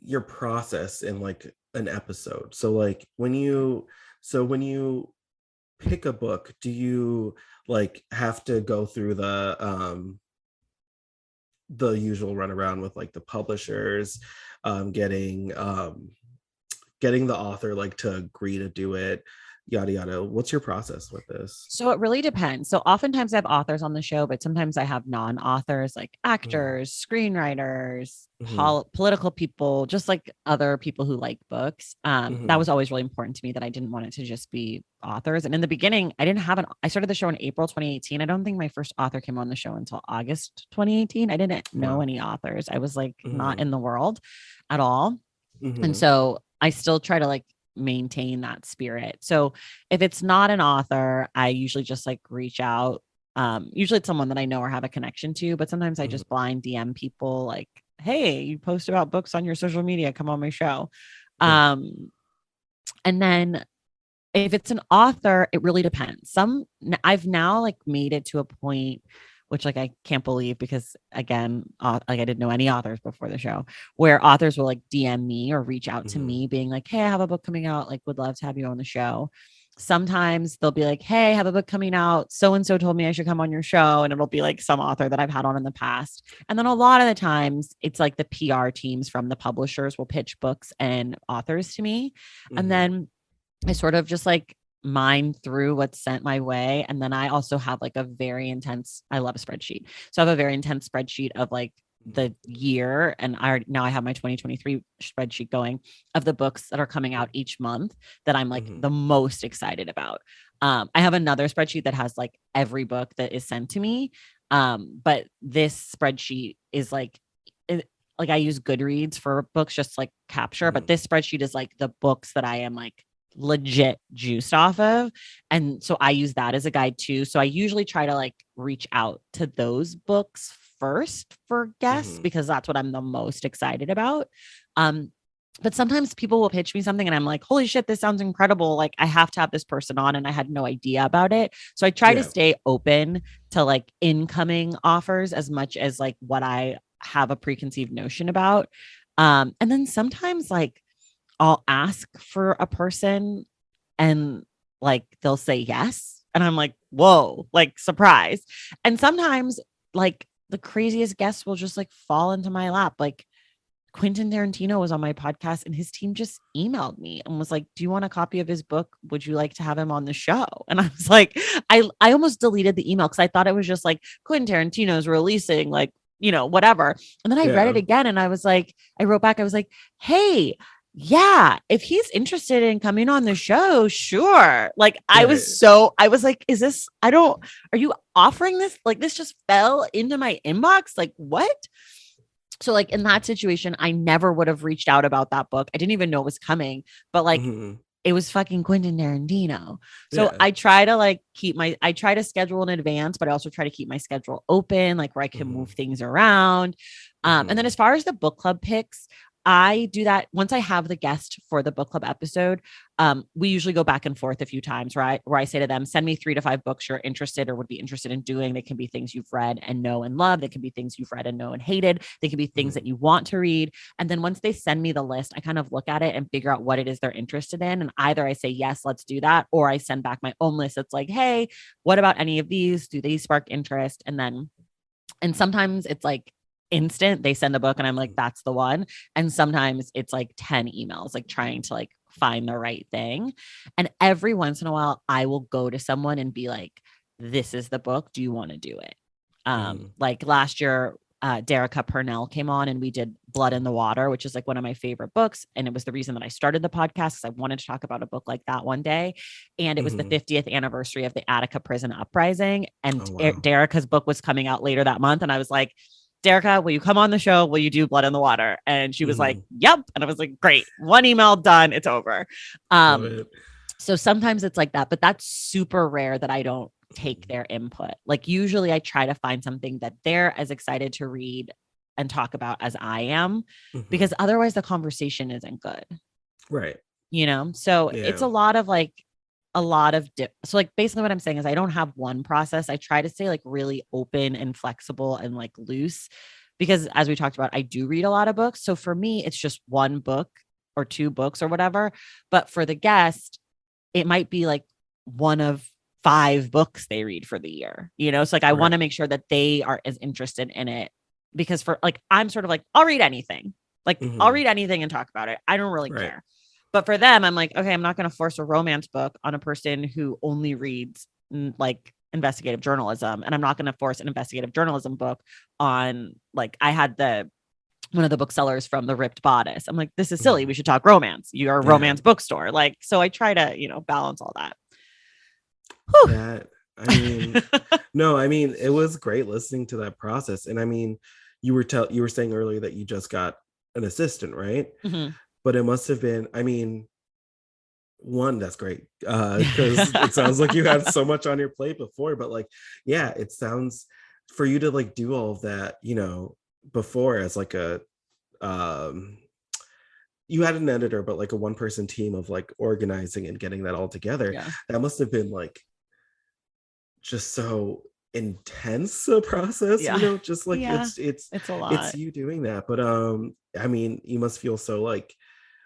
your process in like an episode. So like when you pick a book, do you like have to go through the usual runaround with like the publishers, getting the author like to agree to do it, yada yada? What's your process with this? So it really depends. So oftentimes I have authors on the show, but sometimes I have non-authors like actors, screenwriters, political people, just like other people who like books. That was always really important to me, that I didn't want it to just be authors. And in the beginning, I started the show in April 2018. I don't think my first author came on the show until August 2018. I didn't know any authors. I was like not in the world at all. And so I still try to like maintain that spirit. So if it's not an author, I usually just like reach out. Usually it's someone that I know or have a connection to, but sometimes I just blind DM people like, hey, you post about books on your social media, come on my show. And then if it's an author, it really depends. I've now like made it to a point, which like I can't believe, because again, like I didn't know any authors before the show, where authors will like DM me or reach out to me being like, hey, I have a book coming out, like would love to have you on the show. Sometimes they'll be like, hey, I have a book coming out, so-and-so told me I should come on your show. And it'll be like some author that I've had on in the past. And then a lot of the times it's like the PR teams from the publishers will pitch books and authors to me. And then I sort of just like mine through what's sent my way. And then I also have like a very intense, I love a spreadsheet. So I have a very intense spreadsheet of like the year. And now I have my 2023 spreadsheet going of the books that are coming out each month that I'm like the most excited about. I have another spreadsheet that has like every book that is sent to me. But this spreadsheet is like I use Goodreads for books, just like capture, but this spreadsheet is like the books that I am like legit juiced off of. And so I use that as a guide too. So I usually try to like reach out to those books first for guests because that's what I'm the most excited about. But sometimes people will pitch me something and I'm like, holy shit, this sounds incredible. Like I have to have this person on, and I had no idea about it. So I try to stay open to like incoming offers as much as like what I have a preconceived notion about. And then sometimes like I'll ask for a person and like they'll say yes. And I'm like, whoa, like surprise. And sometimes like the craziest guests will just like fall into my lap. Like Quentin Tarantino was on my podcast and his team just emailed me and was like, do you want a copy of his book? Would you like to have him on the show? And I was like, I almost deleted the email because I thought it was just like Quentin Tarantino's releasing like, whatever. And then I read it again and I was like, I wrote back, I was like, hey, yeah, if he's interested in coming on the show, sure. Like I was like, are you offering this? Like this just fell into my inbox. Like what? So like in that situation, I never would have reached out about that book. I didn't even know it was coming, but like it was fucking Quentin Tarantino. So I try to I try to schedule in advance, but I also try to keep my schedule open, like where I can move things around. And then as far as the book club picks, I do that once I have the guest for the book club episode. We usually go back and forth a few times, right? Where I say to them, send me 3 to 5 books you're interested or would be interested in doing. They can be things you've read and know and love. They can be things you've read and know and hated. They can be things that you want to read. And then once they send me the list, I kind of look at it and figure out what it is they're interested in. And either I say, yes, let's do that. Or I send back my own list. It's like, hey, what about any of these? Do they spark interest? And sometimes it's like instant, they send a book and I'm like, that's the one. And sometimes it's like 10 emails, like trying to like find the right thing. And every once in a while I will go to someone and be like, this is the book. Do you want to do it? Like last year, Derica Purnell came on and we did Blood in the Water, which is like one of my favorite books. And it was the reason that I started the podcast, because I wanted to talk about a book like that one day. And it was the 50th anniversary of the Attica prison uprising. And Derica's book was coming out later that month. And I was like, Derica, will you come on the show? Will you do Blood in the Water? And she was like, yep. And I was like, great. One email done. It's over. So sometimes it's like that, but that's super rare that I don't take their input. Like usually I try to find something that they're as excited to read and talk about as I am, because otherwise the conversation isn't good. Right. You know? So it's a lot of so like basically what I'm saying is I don't have one process. I try to stay like really open and flexible and like loose, because as we talked about, I do read a lot of books. So for me, it's just one book or 2 books or whatever. But for the guest, it might be like one of 5 books they read for the year, you know? So like, I want to make sure that they are as interested in it, because for like, I'm sort of like, I'll read anything. Like I'll read anything and talk about it. I don't really care. But for them, I'm like, okay, I'm not going to force a romance book on a person who only reads like investigative journalism. And I'm not going to force an investigative journalism book on, like, I had one of the booksellers from The Ripped Bodice. I'm like, this is silly. We should talk romance. You're a romance bookstore. Like, so I try to, you know, balance all that. That, I mean, no, I mean, it was great listening to that process. And I mean, you were saying earlier that you just got an assistant, right? But it must have been, I mean, one, that's great, because it sounds like you had so much on your plate before, but like, yeah, it sounds, for you to like do all of that, you know, before as like a you had an editor, but like a 1-person team of like organizing and getting that all together. That must have been like just so intense a process, you know, just like it's a lot. It's you doing that. But I mean, you must feel so like,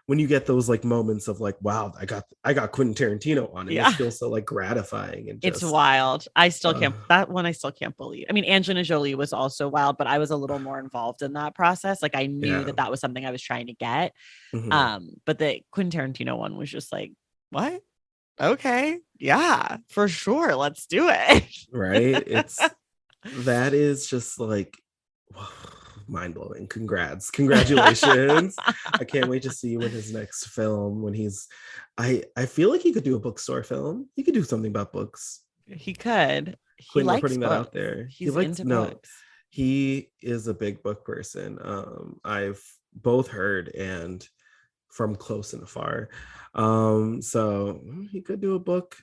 when you get those like moments of like, wow, I got Quentin Tarantino on, it must feel so like gratifying. And just, it's wild. I still can't believe. I mean, Angelina Jolie was also wild, but I was a little more involved in that process. Like I knew that was something I was trying to get. But the Quentin Tarantino one was just like, what? Okay, yeah, for sure, let's do it. Right. That is just like, mind-blowing. Congratulations. I can't wait to see you in his next film, when I feel like he could do a bookstore film. He could do something about books. He could. He likes putting that out there. He's into books. He is a big book person. I've both heard and from close and afar. So he could do a book.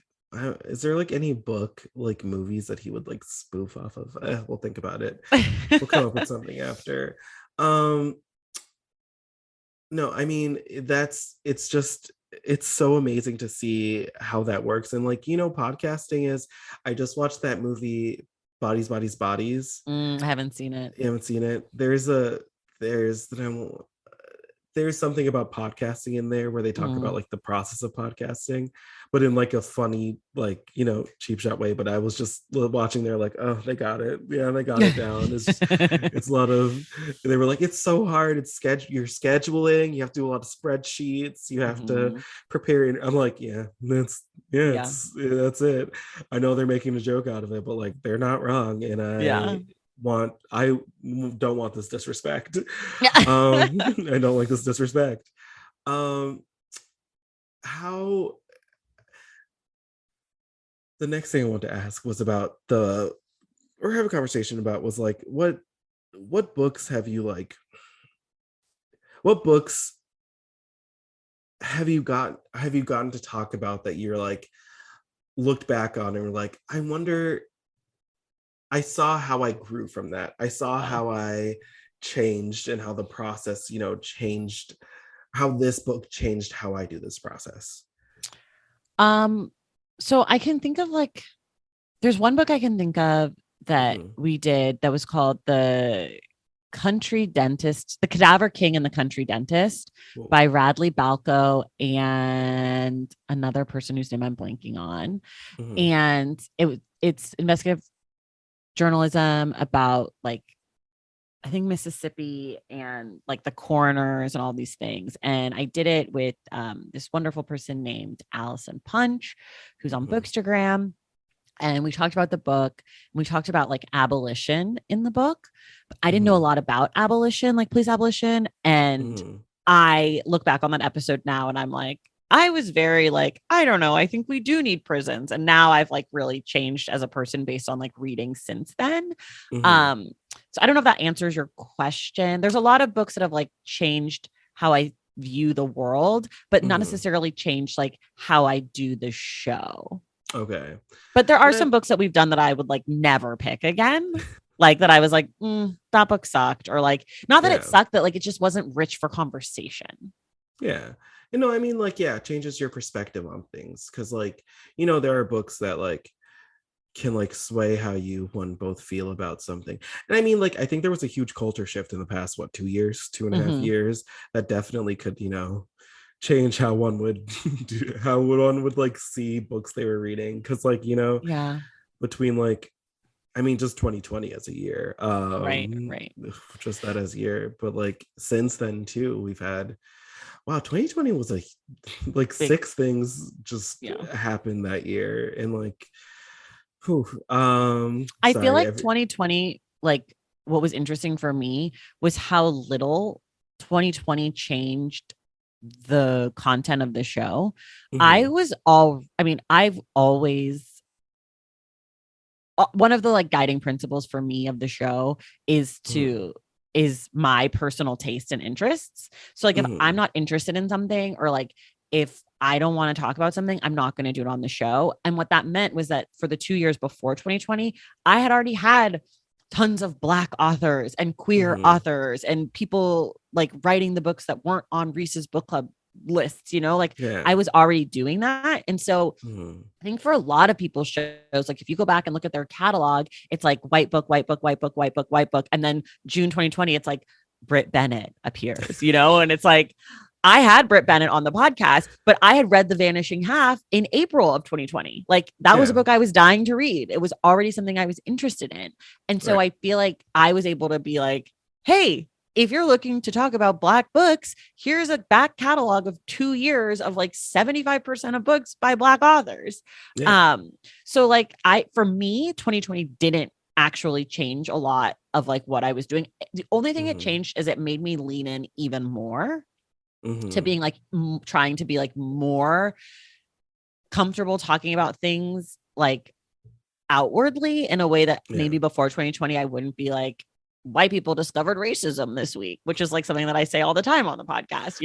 Is there like any book like movies that he would like spoof off of? We'll think about it. We'll come up with something after. No, I mean, it's so amazing to see how that works. And like, you know, podcasting is, I just watched that movie Bodies, Bodies, Bodies. I haven't seen it. You haven't seen it? There's something about podcasting in there where they talk about like the process of podcasting, but in like a funny, like, you know, cheap shot way. But I was just watching there like, oh, they got it. Yeah, they got it down. It's a lot of, they were like, it's so hard. You're scheduling. You have to do a lot of spreadsheets. You have to prepare. And I'm like, that's it. I know they're making a joke out of it, but like, they're not wrong. And I don't want this disrespect. I don't like this disrespect. How the next thing I want to ask was about have a conversation about was like, what books have you like, what books have you gotten to talk about that you're like looked back on and were like, I wonder, I saw how I grew from that. I saw how I changed and how the process, changed, how this book changed how I do this process? So I can think of there's one book I can think of that we did that was called The Cadaver King and the Country Dentist by Radley Balco and another person whose name I'm blanking on. And it's investigative journalism about I think Mississippi and the coroners and all these things. And I did it with this wonderful person named Allison Punch, who's on Bookstagram. And we talked about the book. And we talked about abolition in the book. But I didn't know a lot about abolition, police abolition. And I look back on that episode now and I'm like, I was very I don't know. I think we do need prisons. And now I've really changed as a person based on reading since then. So I don't know if that answers your question. There's a lot of books that have changed how I view the world, but not necessarily changed how I do the show. Okay. But there are some books that we've done that I would never pick again. That I was that book sucked, or not that it sucked, but it just wasn't rich for conversation. Yeah. I mean, it changes your perspective on things. Cause there are books that can sway how you both feel about something. And I mean, I think there was a huge culture shift in the past, 2 years, 2.5 years, that definitely could, change how one would see books they were reading. Cause between I mean, just 2020 as a year. Right. Just that as a year. But since then too, we've had 2020 was big. 6 things just happened that year. And I feel 2020, what was interesting for me was how little 2020 changed the content of the show. I've always, one of the guiding principles for me of the show is is my personal taste and interests. So if I'm not interested in something, or if I don't want to talk about something, I'm not going to do it on the show. And what that meant was that for the 2 years before 2020, I had already had tons of Black authors and queer authors and people writing the books that weren't on Reese's book club lists, I was already doing that. And so I think for a lot of people's shows, if you go back and look at their catalog, it's white book, white book, white book, white book, white book. And then June 2020, it's Britt Bennett appears, and it's I had Britt Bennett on the podcast, but I had read The Vanishing Half in April of 2020. That was a book I was dying to read. It was already something I was interested in. And so I feel I was able to be hey, if you're looking to talk about Black books, here's a back catalog of 2 years of 75% of books by Black authors. Yeah. So for me, 2020 didn't actually change a lot of what I was doing. The only thing it changed is it made me lean in even more to being trying to be more comfortable talking about things outwardly in a way that maybe before 2020 I wouldn't be white people discovered racism this week, which is something that I say all the time on the podcast,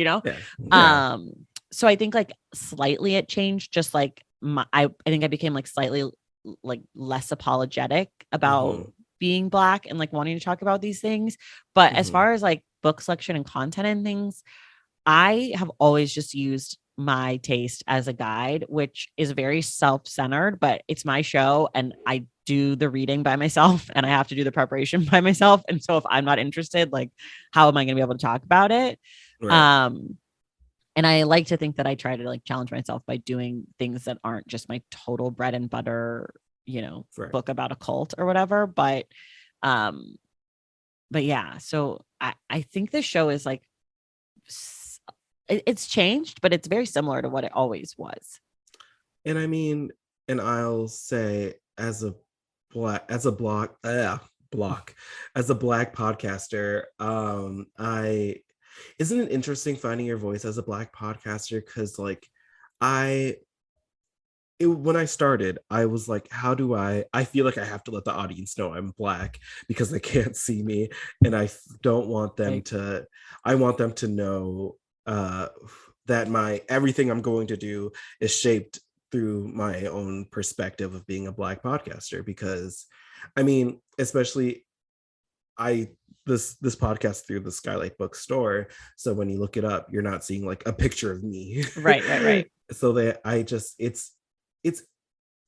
so I think slightly it changed, just I think I became slightly less apologetic about being Black and wanting to talk about these things. But as far as book selection and content and things, I have always just used my taste as a guide, which is very self-centered, but it's my show and I do the reading by myself and I have to do the preparation by myself. And so if I'm not interested, how am I going to be able to talk about it? Right. And I like to think that I try to challenge myself by doing things that aren't just my total bread and butter, book about a cult or whatever. But yeah, so I think this show is it's changed, but it's very similar to what it always was. And I mean, and I'll say as a Black podcaster, isn't it interesting finding your voice as a Black podcaster? Because when I started, I was how do I feel I have to let the audience know I'm Black because they can't see me. And I don't want them I want them to know that everything I'm going to do is shaped through my own perspective of being a Black podcaster. Because I mean, especially this podcast through the Skylight bookstore. So when you look it up, you're not seeing like a picture of me. Right. So that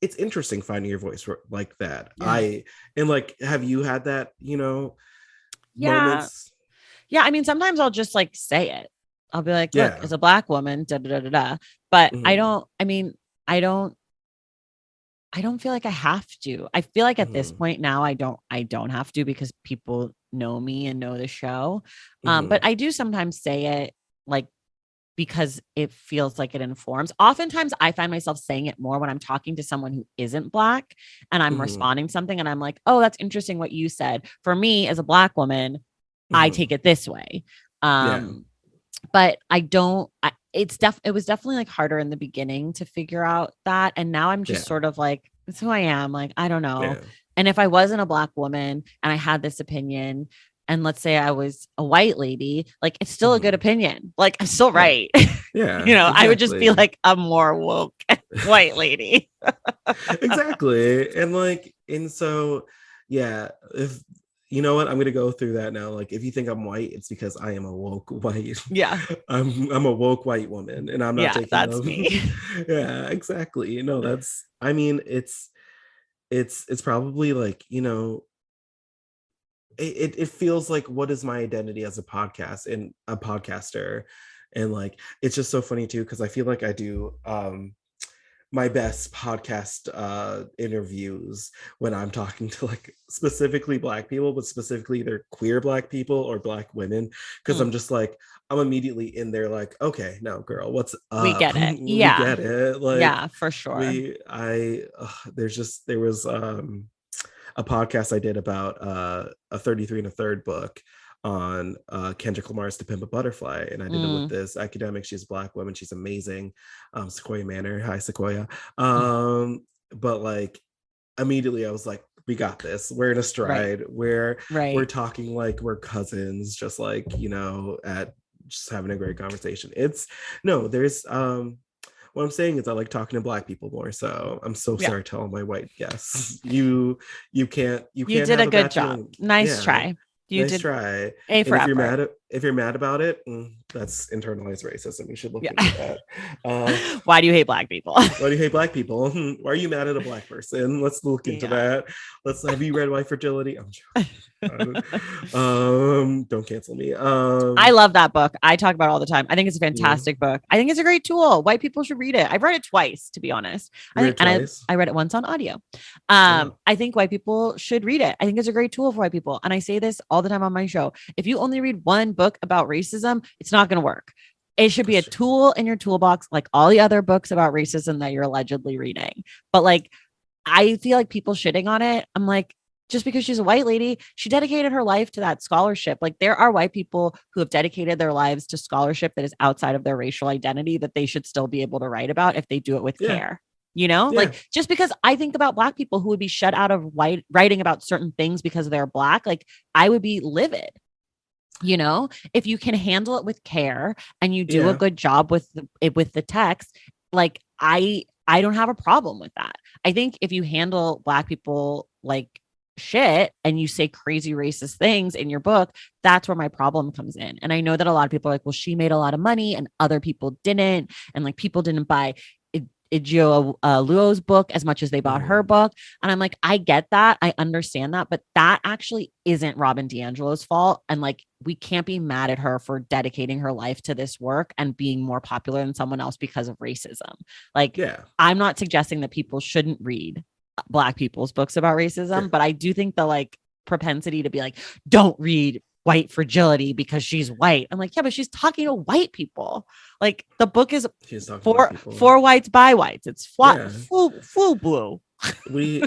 it's interesting finding your voice like that. Yeah. And like, have you had that, Yeah. moments? Yeah. I mean, sometimes I'll just like say it. I'll be like, look, Yeah. as a Black woman, da da da da da. But Mhm. I don't feel like I have to. I feel like at this Mhm. point now, I don't have to because people know me and know the show. But Mhm. I do sometimes say it like because it feels like it informs. Oftentimes I find myself saying it more when I'm talking to someone who isn't Black and I'm Mhm. responding to something and I'm like, oh, that's interesting what you said. For me as a Black woman, I take Mhm. it this way. Yeah. But it was definitely like harder in the beginning to figure out that. And now I'm just Yeah. sort of like, it's who I am. Like, I don't know. Yeah. And if I wasn't a Black woman and I had this opinion, and let's say I was a white lady, like it's still a good Mhm. opinion. Like I'm still Yeah. right. Yeah. I would just be Exactly. like a more woke white lady. Exactly. And so yeah, if you know what, I'm gonna go through that now. Like, if you think I'm white, it's because I am a woke white. Yeah. I'm a woke white woman, and I'm not Yeah. taking That's them. me. Yeah, exactly. No, that's. I mean, it's probably like, it feels like, what is my identity as a podcast and a podcaster, and like, it's just so funny too, because I feel like I do my best podcast interviews when I'm talking to like specifically Black people, but specifically either queer Black people or Black women, because I'm Mm, just like, I'm immediately in there like, okay, no, girl, what's we up? get it. We Yeah. get it. Like, Yeah, for sure. there was a podcast I did about a 33 and a third book on Kendrick Lamar's To Pimp a Butterfly. And I did it with Mm, this academic. She's a Black woman. She's amazing. Sequoia Manor. Hi, Sequoia. mm, But like, immediately I was like, we got this. We're in a right. stride. We're Right. talking like we're cousins, just like, at just having a great conversation. It's no, there's what I'm saying is I like talking to Black people more. So I'm so Yeah. sorry to all my white guests. You You can't did have a a good bad job. feeling. Nice Yeah, try. You nice did try. A And for effort. if you're mad about it, that's internalized racism. You should look Yeah. into that. Why do you hate Black people? Why do you hate Black people? Why are you mad at a Black person? Let's look into Yeah. that. Have you read White Fragility? I'm joking. Don't cancel me. I love that book. I talk about it all the time. I think it's a You fantastic book. I think it's a great tool. White people should read it. I've read it twice, to be honest. I read think, it and twice. I read it once on audio. Oh, I think white people should read it. I think it's a great tool for white people. And I say this all the time on my show. If you only read one book about racism, it's not going to work. It should be that's a true. tool in your toolbox, like all the other books about racism that you're allegedly reading. But like, I feel like people shitting on it. I'm like, just because she's a white lady, she dedicated her life to that scholarship. Like there are white people who have dedicated their lives to scholarship that is outside of their racial identity that they should still be able to write about if they do it with Yeah, care. yeah, Like just because I think about Black people who would be shut out of white writing about certain things because they're Black, like I would be livid. If you can handle it with care and you do a yeah, good job with the text, like I don't have a problem with that. I think if you handle Black people like shit and you say crazy racist things in your book, that's where my problem comes in. And I know that a lot of people are like, well, she made a lot of money and other people didn't. And like people didn't buy Ijio Luo's book as much as they bought her mhm, book. And I'm like, I get that. I understand that. But that actually isn't Robin DiAngelo's fault. And like, we can't be mad at her for dedicating her life to this work and being more popular than someone else because of racism. Like, yeah, I'm not suggesting that people shouldn't read Black people's books about yeah, racism, but I do think the like propensity to be like, don't read White Fragility because she's white. I'm like, yeah, but she's talking to white people. Like the book is she's talking to white for people. whites by whites. It's flat Yeah, full blue. we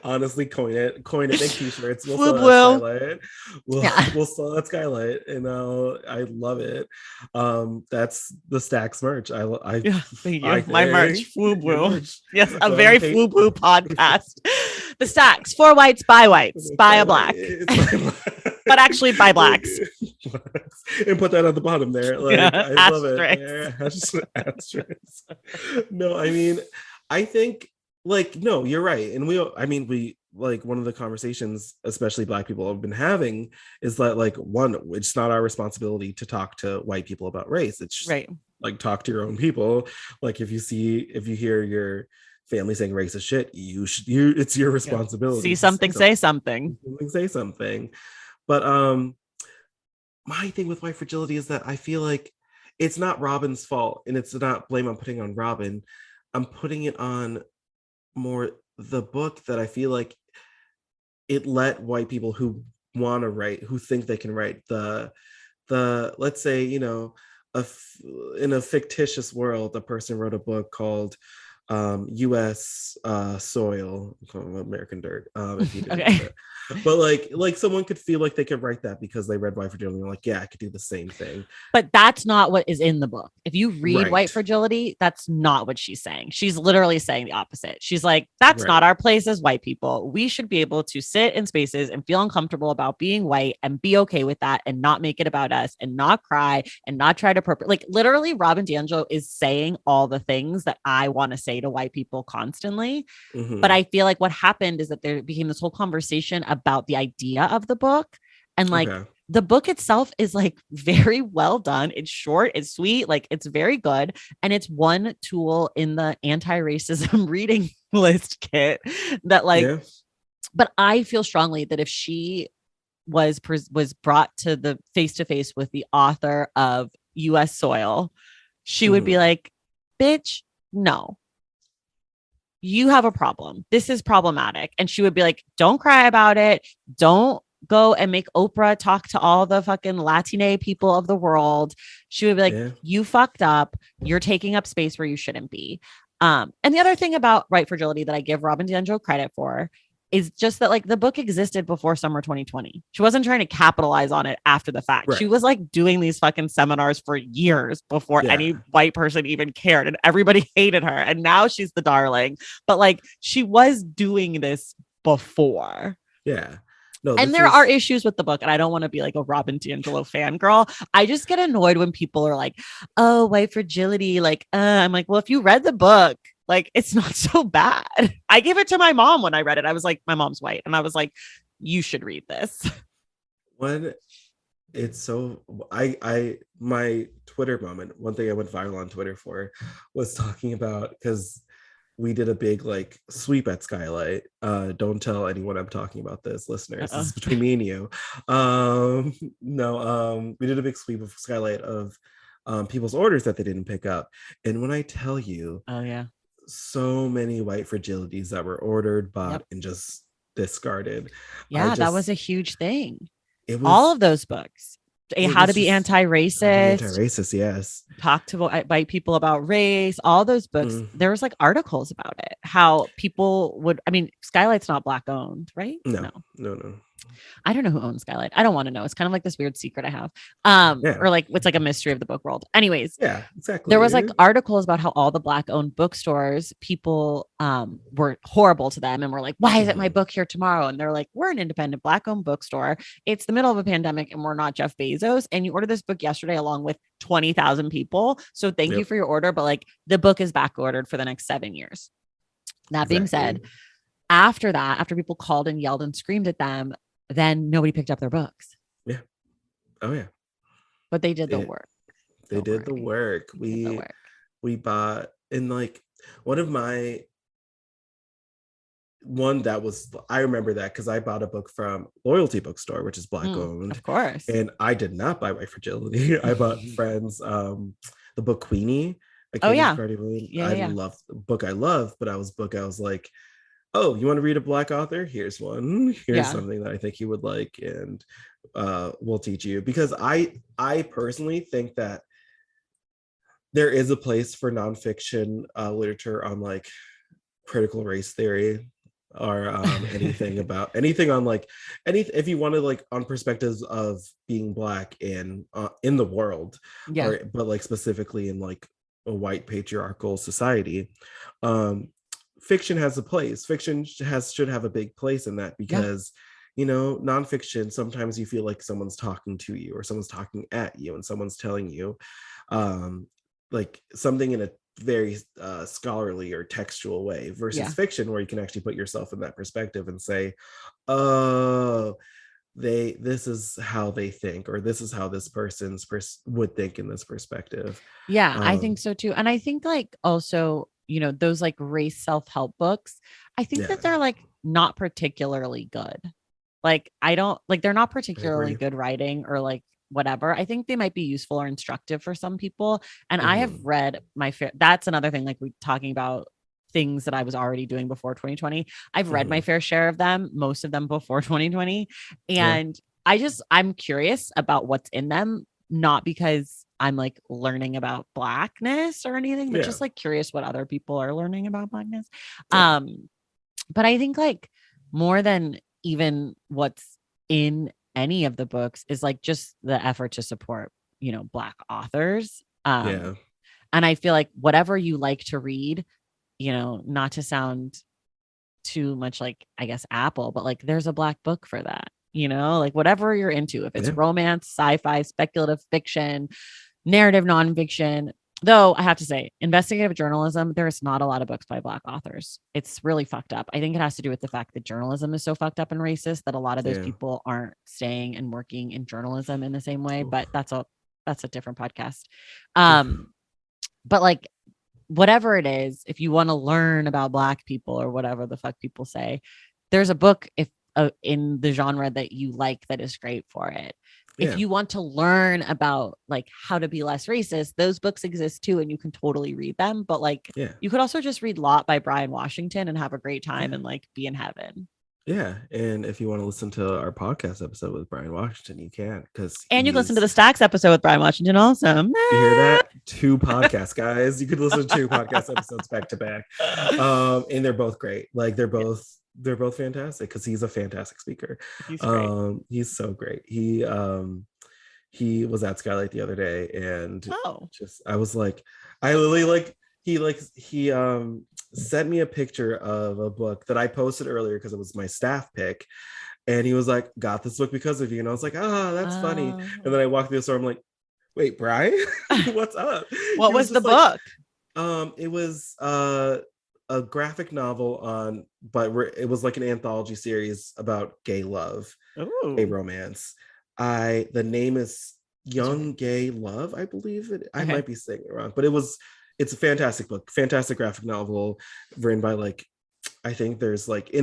honestly coin it, make t-shirts. We'll Full sell that blue. Skylight. We'll Yeah. we'll sell that Skylight, and I love it. That's the Stacks merch. Yeah. Thank I you. My merch, think Flu your Blue. merch. Yes, a Go ahead very and flu pay blue podcast. The stacks for whites by whites, by a Skylight. black, It's my but actually by blacks. and put that at the bottom there. Like Yeah. I love it. Asterisk. There. Asterisk. No, I mean, I think like no, you're right. And I mean, like one of the conversations, especially Black people have been having, is that like, one, it's not our responsibility to talk to white people about race. It's Right. like, talk to your own people. Like, if you hear your family saying racist shit, it's your responsibility. See something, say something. Say something. But my thing with white fragility is that I feel like it's not Robin's fault, and it's not blame I'm putting on Robin. I'm putting it on more the book, that I feel like it let white people who want to write, who think they can write, the let's say, you know, in a fictitious world, a person wrote a book called US soil, American dirt, if you didn't Okay. know that. But like someone could feel like they could write that because they read White Fragility, and like, yeah, I could do the same thing. But that's not what is in the book. If you read Right. White Fragility, that's not what she's saying. She's literally saying the opposite. She's like, that's Right. not our place as white people. We should be able to sit in spaces and feel uncomfortable about being white and be okay with that, and not make it about us, and not cry, and not try to like, literally, Robin DiAngelo is saying all the things that I want to say to white people constantly. Mhm. But I feel like what happened is that there became this whole conversation about the idea of the book, and like, Okay. the book itself is like very well done. It's short, it's sweet, like it's very good. And it's one tool in the anti-racism reading list kit that like, Yeah. but I feel strongly that if she was brought to the face-to-face with the author of US Soil, she would be like, bitch, no, you have a problem. This is problematic. And she would be like, don't cry about it. Don't go and make Oprah talk to all the fucking Latine people of the world. She would be like, Yeah. you fucked up. You're taking up space where you shouldn't be. And the other thing about Right Fragility that I give Robin DiAngelo credit for is just that like the book existed before summer 2020. She wasn't trying to capitalize on it after the fact. Right. She was like doing these fucking seminars for years before any white person even cared, and everybody hated her. And now she's the darling. But like, she was doing this before. Yeah. No, and there are issues with the book, and I don't want to be like a Robin DiAngelo fangirl. I just get annoyed when people are like, oh, White Fragility. Like, I'm like, well, if you read the book, like, it's not so bad. I gave it to my mom when I read it. I was like, my mom's white. And I was like, you should read this. When it's so, my Twitter moment, one thing I went viral on Twitter for was talking about, because we did a big like sweep at SKYLIT. Don't tell anyone I'm talking about this, listeners. This is between me and you. We did a big sweep of SKYLIT of people's orders that they didn't pick up. And when I tell you, oh yeah, so many White Fragilities that were ordered, bought, and just discarded. Yeah, that was a huge thing. It was all of those books. How to be anti-racist. Yes. Talk to white people about race. All those books. There was like articles about it. How people would. I mean, SKYLIT's not Black owned, right? No. I don't know who owns SKYLIT. I don't want to know. It's kind of like this weird secret I have. Or like it's like a mystery of the book world. Anyways, yeah, exactly. There was like articles about how all the Black owned bookstores, people were horrible to them and were like, why isn't my book here tomorrow? And they're like, we're an independent Black owned bookstore. It's the middle of a pandemic and we're not Jeff Bezos. And you ordered this book yesterday along with 20,000 people. So thank you for your order. But like the book is back ordered for the next 7 years. That being said, after that, after people called and yelled and screamed at them, then nobody picked up their books. Yeah. Oh yeah. But they did the work. They did the work. We bought, and like I remember that because I bought a book from Loyalty Bookstore, which is Black owned. Of course. And I did not buy White Fragility. I bought Friends, the book Queenie. I love the book. I love, but I was like, oh, you want to read a Black author? Here's one. Here's something that I think you would like, and we'll teach you. Because I personally think that there is a place for nonfiction literature on like critical race theory, or anything on like if you want to like on perspectives of being Black in the world, but like specifically in like a white patriarchal society. Fiction has a place. Fiction should have a big place in that, because you know, nonfiction, sometimes you feel like someone's talking to you or someone's talking at you and someone's telling you like something in a very scholarly or textual way versus fiction where you can actually put yourself in that perspective and say, oh, this is how they think, or this is how this person's would think in this perspective. I think so too. And I think like also, you know, those like race self-help books, I think that they're like not particularly good. Like I don't like, they're not particularly good writing or like whatever. I think they might be useful or instructive for some people. And I have read my fair, that's another thing, like we talking about things that I was already doing before 2020. I've read my fair share of them, most of them before 2020. And I'm curious about what's in them, not because I'm like learning about Blackness or anything, but just like curious what other people are learning about Blackness. But I think like more than even what's in any of the books is like just the effort to support, you know, Black authors. And I feel like whatever you like to read, you know, not to sound too much like, I guess, Apple, but like there's a Black book for that, you know, like whatever you're into, if it's romance, sci-fi, speculative fiction, narrative nonfiction. Though I have to say, investigative journalism, there's not a lot of books by Black authors. It's really fucked up. I think it has to do with the fact that journalism is so fucked up and racist that a lot of those people aren't staying and working in journalism in the same way. But that's a different podcast. But like whatever it is, if you want to learn about Black people or whatever the fuck people say, there's a book in the genre that you like that is great for it. If you want to learn about like how to be less racist, those books exist too, and you can totally read them. But like, you could also just read Lot by Brian Washington and have a great time and like be in heaven. Yeah, and if you want to listen to our podcast episode with Brian Washington, you can, and you can listen to the Stacks episode with Brian Washington also. You hear that? 2 podcasts, guys. You could listen to 2 podcast episodes back to back, and they're both great. Like they're both fantastic because he's a fantastic speaker. He's great. He's so great. He was at SKYLIT the other day, and I was like, I literally like he sent me a picture of a book that I posted earlier because it was my staff pick, and he was like, got this book because of you, and I was like, that's funny. And then I walked through the store, I'm like, wait, Brian, what's up? What was the book? It was a graphic novel it was like an anthology series about gay love. Gay romance. The name is Young Gay Love, I believe it. I might be saying it wrong, but it's a fantastic book, fantastic graphic novel written by like, I think there's like,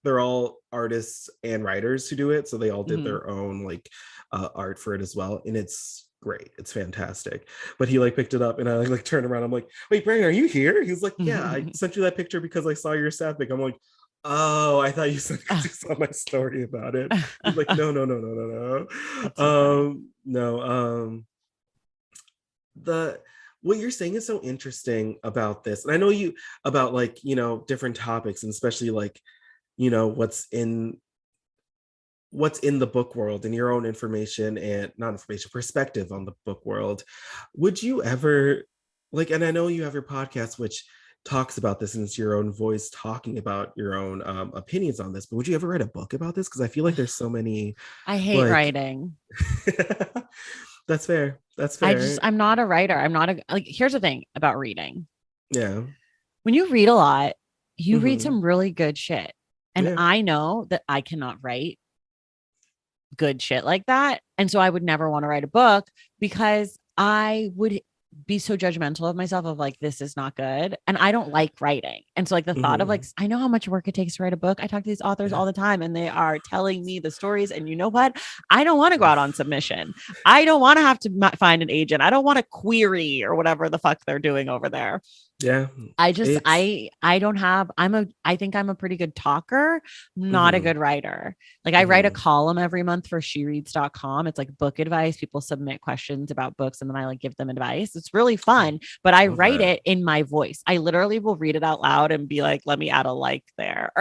they're all artists and writers who do it, so they all did their own like art for it as well, and it's great. It's fantastic. But he like picked it up, and I like turned around. I'm like, wait, Brian, are you here? He's like, yeah, I sent you that picture because I saw your staff pick. I'm like, oh, I thought you said you saw my story about it. He's like, no. What you're saying is so interesting about this. And I know you about like, you know, different topics, and especially like, you know, what's in the book world and your own perspective on the book world. Would you ever like, and I know you have your podcast, which talks about this, and it's your own voice talking about your own opinions on this, but would you ever write a book about this? Because I feel like there's so many. I hate writing. That's fair. I'm not a writer. I'm not here's the thing about reading. Yeah. When you read a lot, you read some really good shit. And I know that I cannot write good shit like that. And so I would never want to write a book because I would be so judgmental of myself of like, this is not good. And I don't like writing. And so like the thought of like, I know how much work it takes to write a book. I talk to these authors all the time, and they are telling me the stories. And you know what? I don't want to go out on submission. I don't want to have to find an agent. I don't want to query or whatever the fuck they're doing over there. Yeah. I think I'm a pretty good talker, not a good writer. Like I write a column every month for shereads.com. It's like book advice. People submit questions about books, and then I like give them advice. It's really fun, but I write it in my voice. I literally will read it out loud and be like, let me add a like there.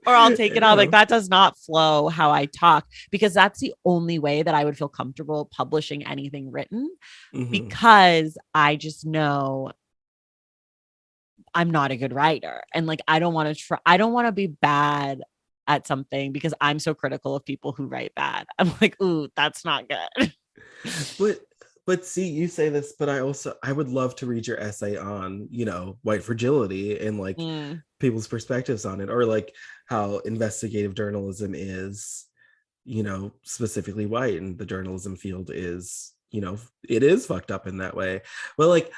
Or I'll take it out. Like that does not flow how I talk, because that's the only way that I would feel comfortable publishing anything written, because I just know I'm not a good writer. And like, I don't want to be bad at something because I'm so critical of people who write bad. I'm like, ooh, that's not good. But see, you say this, but I would love to read your essay on, white fragility and like people's perspectives on it, or like how investigative journalism is, specifically white, and the journalism field is, it is fucked up in that way. Well, like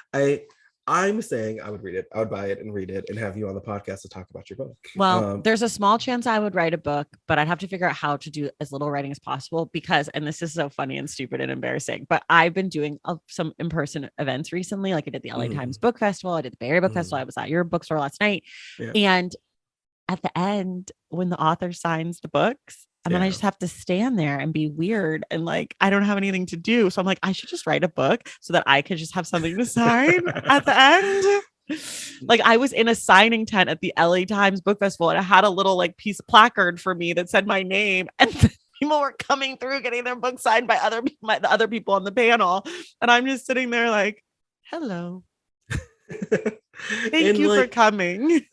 I'm saying I would read it. I would buy it and read it and have you on the podcast to talk about your book. Well, there's a small chance I would write a book, but I'd have to figure out how to do as little writing as possible because, and this is so funny and stupid and embarrassing, but I've been doing some in-person events recently. Like I did the LA Times Book Festival. I did the Bay Area Book Festival. I was at your bookstore last night. Yeah. And at the end, when the author signs the books, and then I just have to stand there and be weird. And like, I don't have anything to do. So I'm like, I should just write a book so that I could just have something to sign at the end. Like I was in a signing tent at the LA Times Book Festival and I had a little like piece of placard for me that said my name, and people were coming through getting their book signed by the other people on the panel. And I'm just sitting there like, hello. Thank you for coming.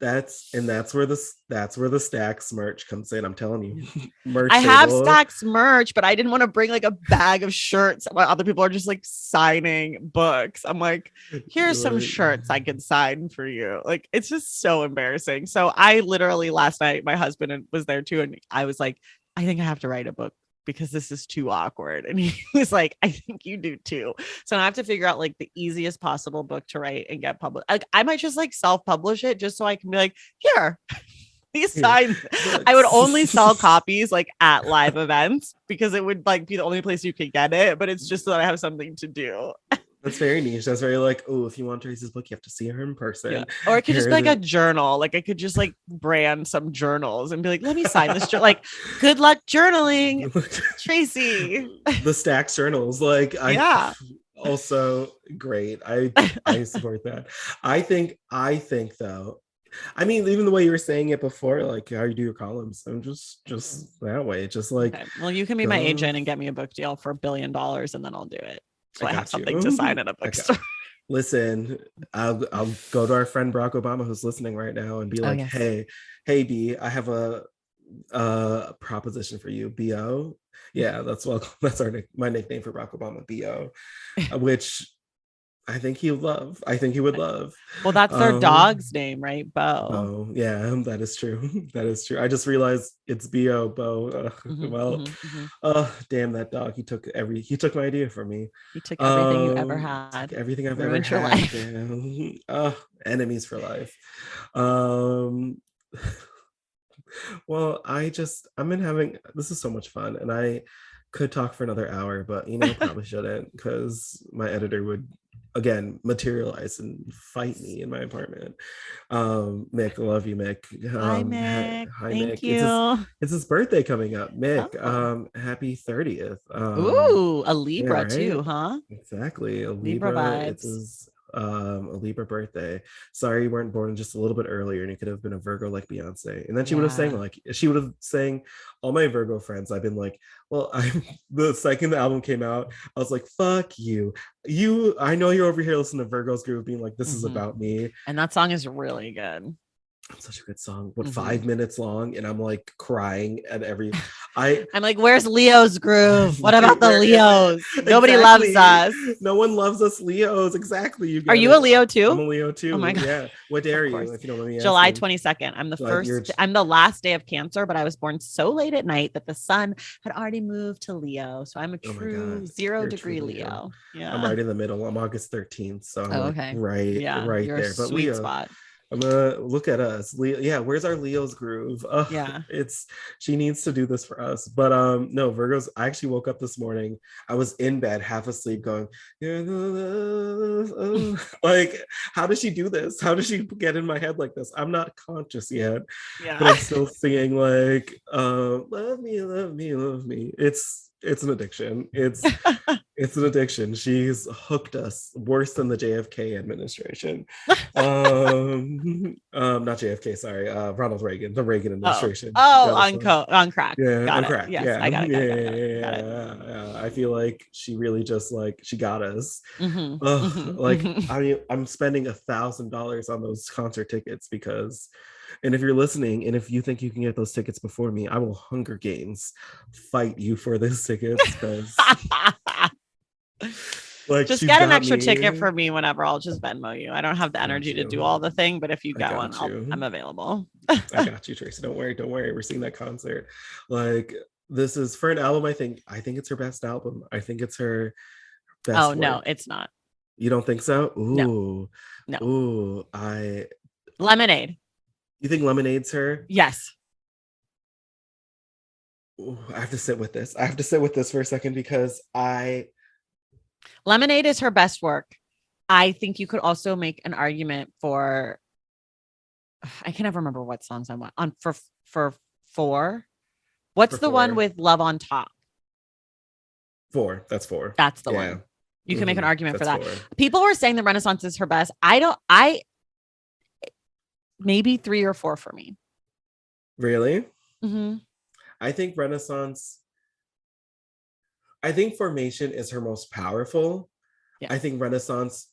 That's where the Stacks merch comes in. I'm telling you. Merch I have Stacks merch, but I didn't want to bring like a bag of shirts while other people are just like signing books. I'm like, here's some shirts I can sign for you. Like, it's just so embarrassing. So I literally last night, my husband was there too. And I was like, I think I have to write a book because this is too awkward. And he was like, I think you do too. So I have to figure out like the easiest possible book to write and get published. Like I might just like self-publish it just so I can be like, here, these signs. I would only sell copies like at live events because it would like be the only place you could get it. But it's just so that I have something to do. That's very niche. That's very like, oh, if you want to read this book, you have to see her in person. Yeah. Or it could just be like a journal. Like I could just like brand some journals and be like, let me sign this. Like, good luck journaling, Traci. The Stacks journals. Like, also great. I support that. I think though, I mean, even the way you were saying it before, like how you do your columns, I'm just that way. Just like, okay. Well, you can be my agent and get me a book deal for $1 billion, and then I'll do it. So I have something to sign in a bookstore. Listen, I'll go to our friend Barack Obama who's listening right now and be like, hey B, I have a proposition for you. BO. Yeah, that's my nickname for Barack Obama, BO, which I think he would love. Well, that's their dog's name, right? Bo. Oh, yeah, that is true. That is true. I just realized it's B.O. Bo. Damn that dog. He took my idea from me. He took everything you ever had. Everything I've ever had. Enemies for life. Well, I've been having, this is so much fun, and I could talk for another hour, but probably shouldn't, because my editor would again materialize and fight me in my apartment. Mick, I love you, Mick. Hi, Mick. Hi, Thank Mick. you. It's his birthday coming up, Mick. Happy 30th. Ooh, a Libra too, huh? Exactly, a Libra vibes. It's his a Libra birthday. Sorry you weren't born just a little bit earlier, and you could have been a Virgo like Beyonce. And then she would have sang all my Virgo friends. I've been like, well, the second the album came out, I was like, fuck you. I know you're over here listening to Virgo's Groove being like, this is about me. And that song is really good. Such a good song. 5 minutes long, and I'm like crying at every. I'm like, where's Leo's groove? What about the Leos? Nobody loves us. No one loves us Leos. Exactly. Are you a Leo too? I'm a Leo too. Oh my God. Yeah. What day are you? If you don't let me July 22nd. I'm the first. I'm the last day of Cancer, but I was born so late at night that the sun had already moved to Leo. So I'm a true 0-degree Leo. Yeah. I'm right in the middle. I'm August 13th. So I'm right there. But sweet spot. I'm gonna look at us, Leo. Yeah, where's our Leo's groove? She needs to do this for us. But no, Virgos. I actually woke up this morning. I was in bed, half asleep, going, like, how does she do this? How does she get in my head like this? I'm not conscious yet, but I'm still singing like, love me, love me, love me. It's an addiction. It's an addiction. She's hooked us worse than the JFK administration. Not JFK, sorry. Ronald Reagan, the Reagan administration. On crack. Yeah, got on it. crack. Yes, yeah. I got it. Yeah. I feel like she really just like she got us. Like I mean, I'm spending $1,000 on those concert tickets because. And if you're listening, and if you think you can get those tickets before me, I will Hunger Games fight you for those tickets because Like, just she's get an got extra me. ticket for me whenever. I'll just Venmo you. I don't have the energy to do all the thing, but if you get one, I'm available. I got you, Tracy. Don't worry. We're seeing that concert. Like, this is for an album. I think it's her best album. I think it's her best. Oh, no, it's not. You don't think so? Ooh. No. Ooh. Lemonade. You think Lemonade's her? Yes. Ooh, I have to sit with this. For a second because Lemonade is her best work. I think you could also make an argument for, I can never remember what songs I'm on for 4. What's the one with Love on Top? 4. That's 4. That's the one. You can make an argument for that. 4. People were saying the Renaissance is her best. Maybe 3 or 4 for me. Really? Mm-hmm. I think Formation is her most powerful. Yes. I think Renaissance,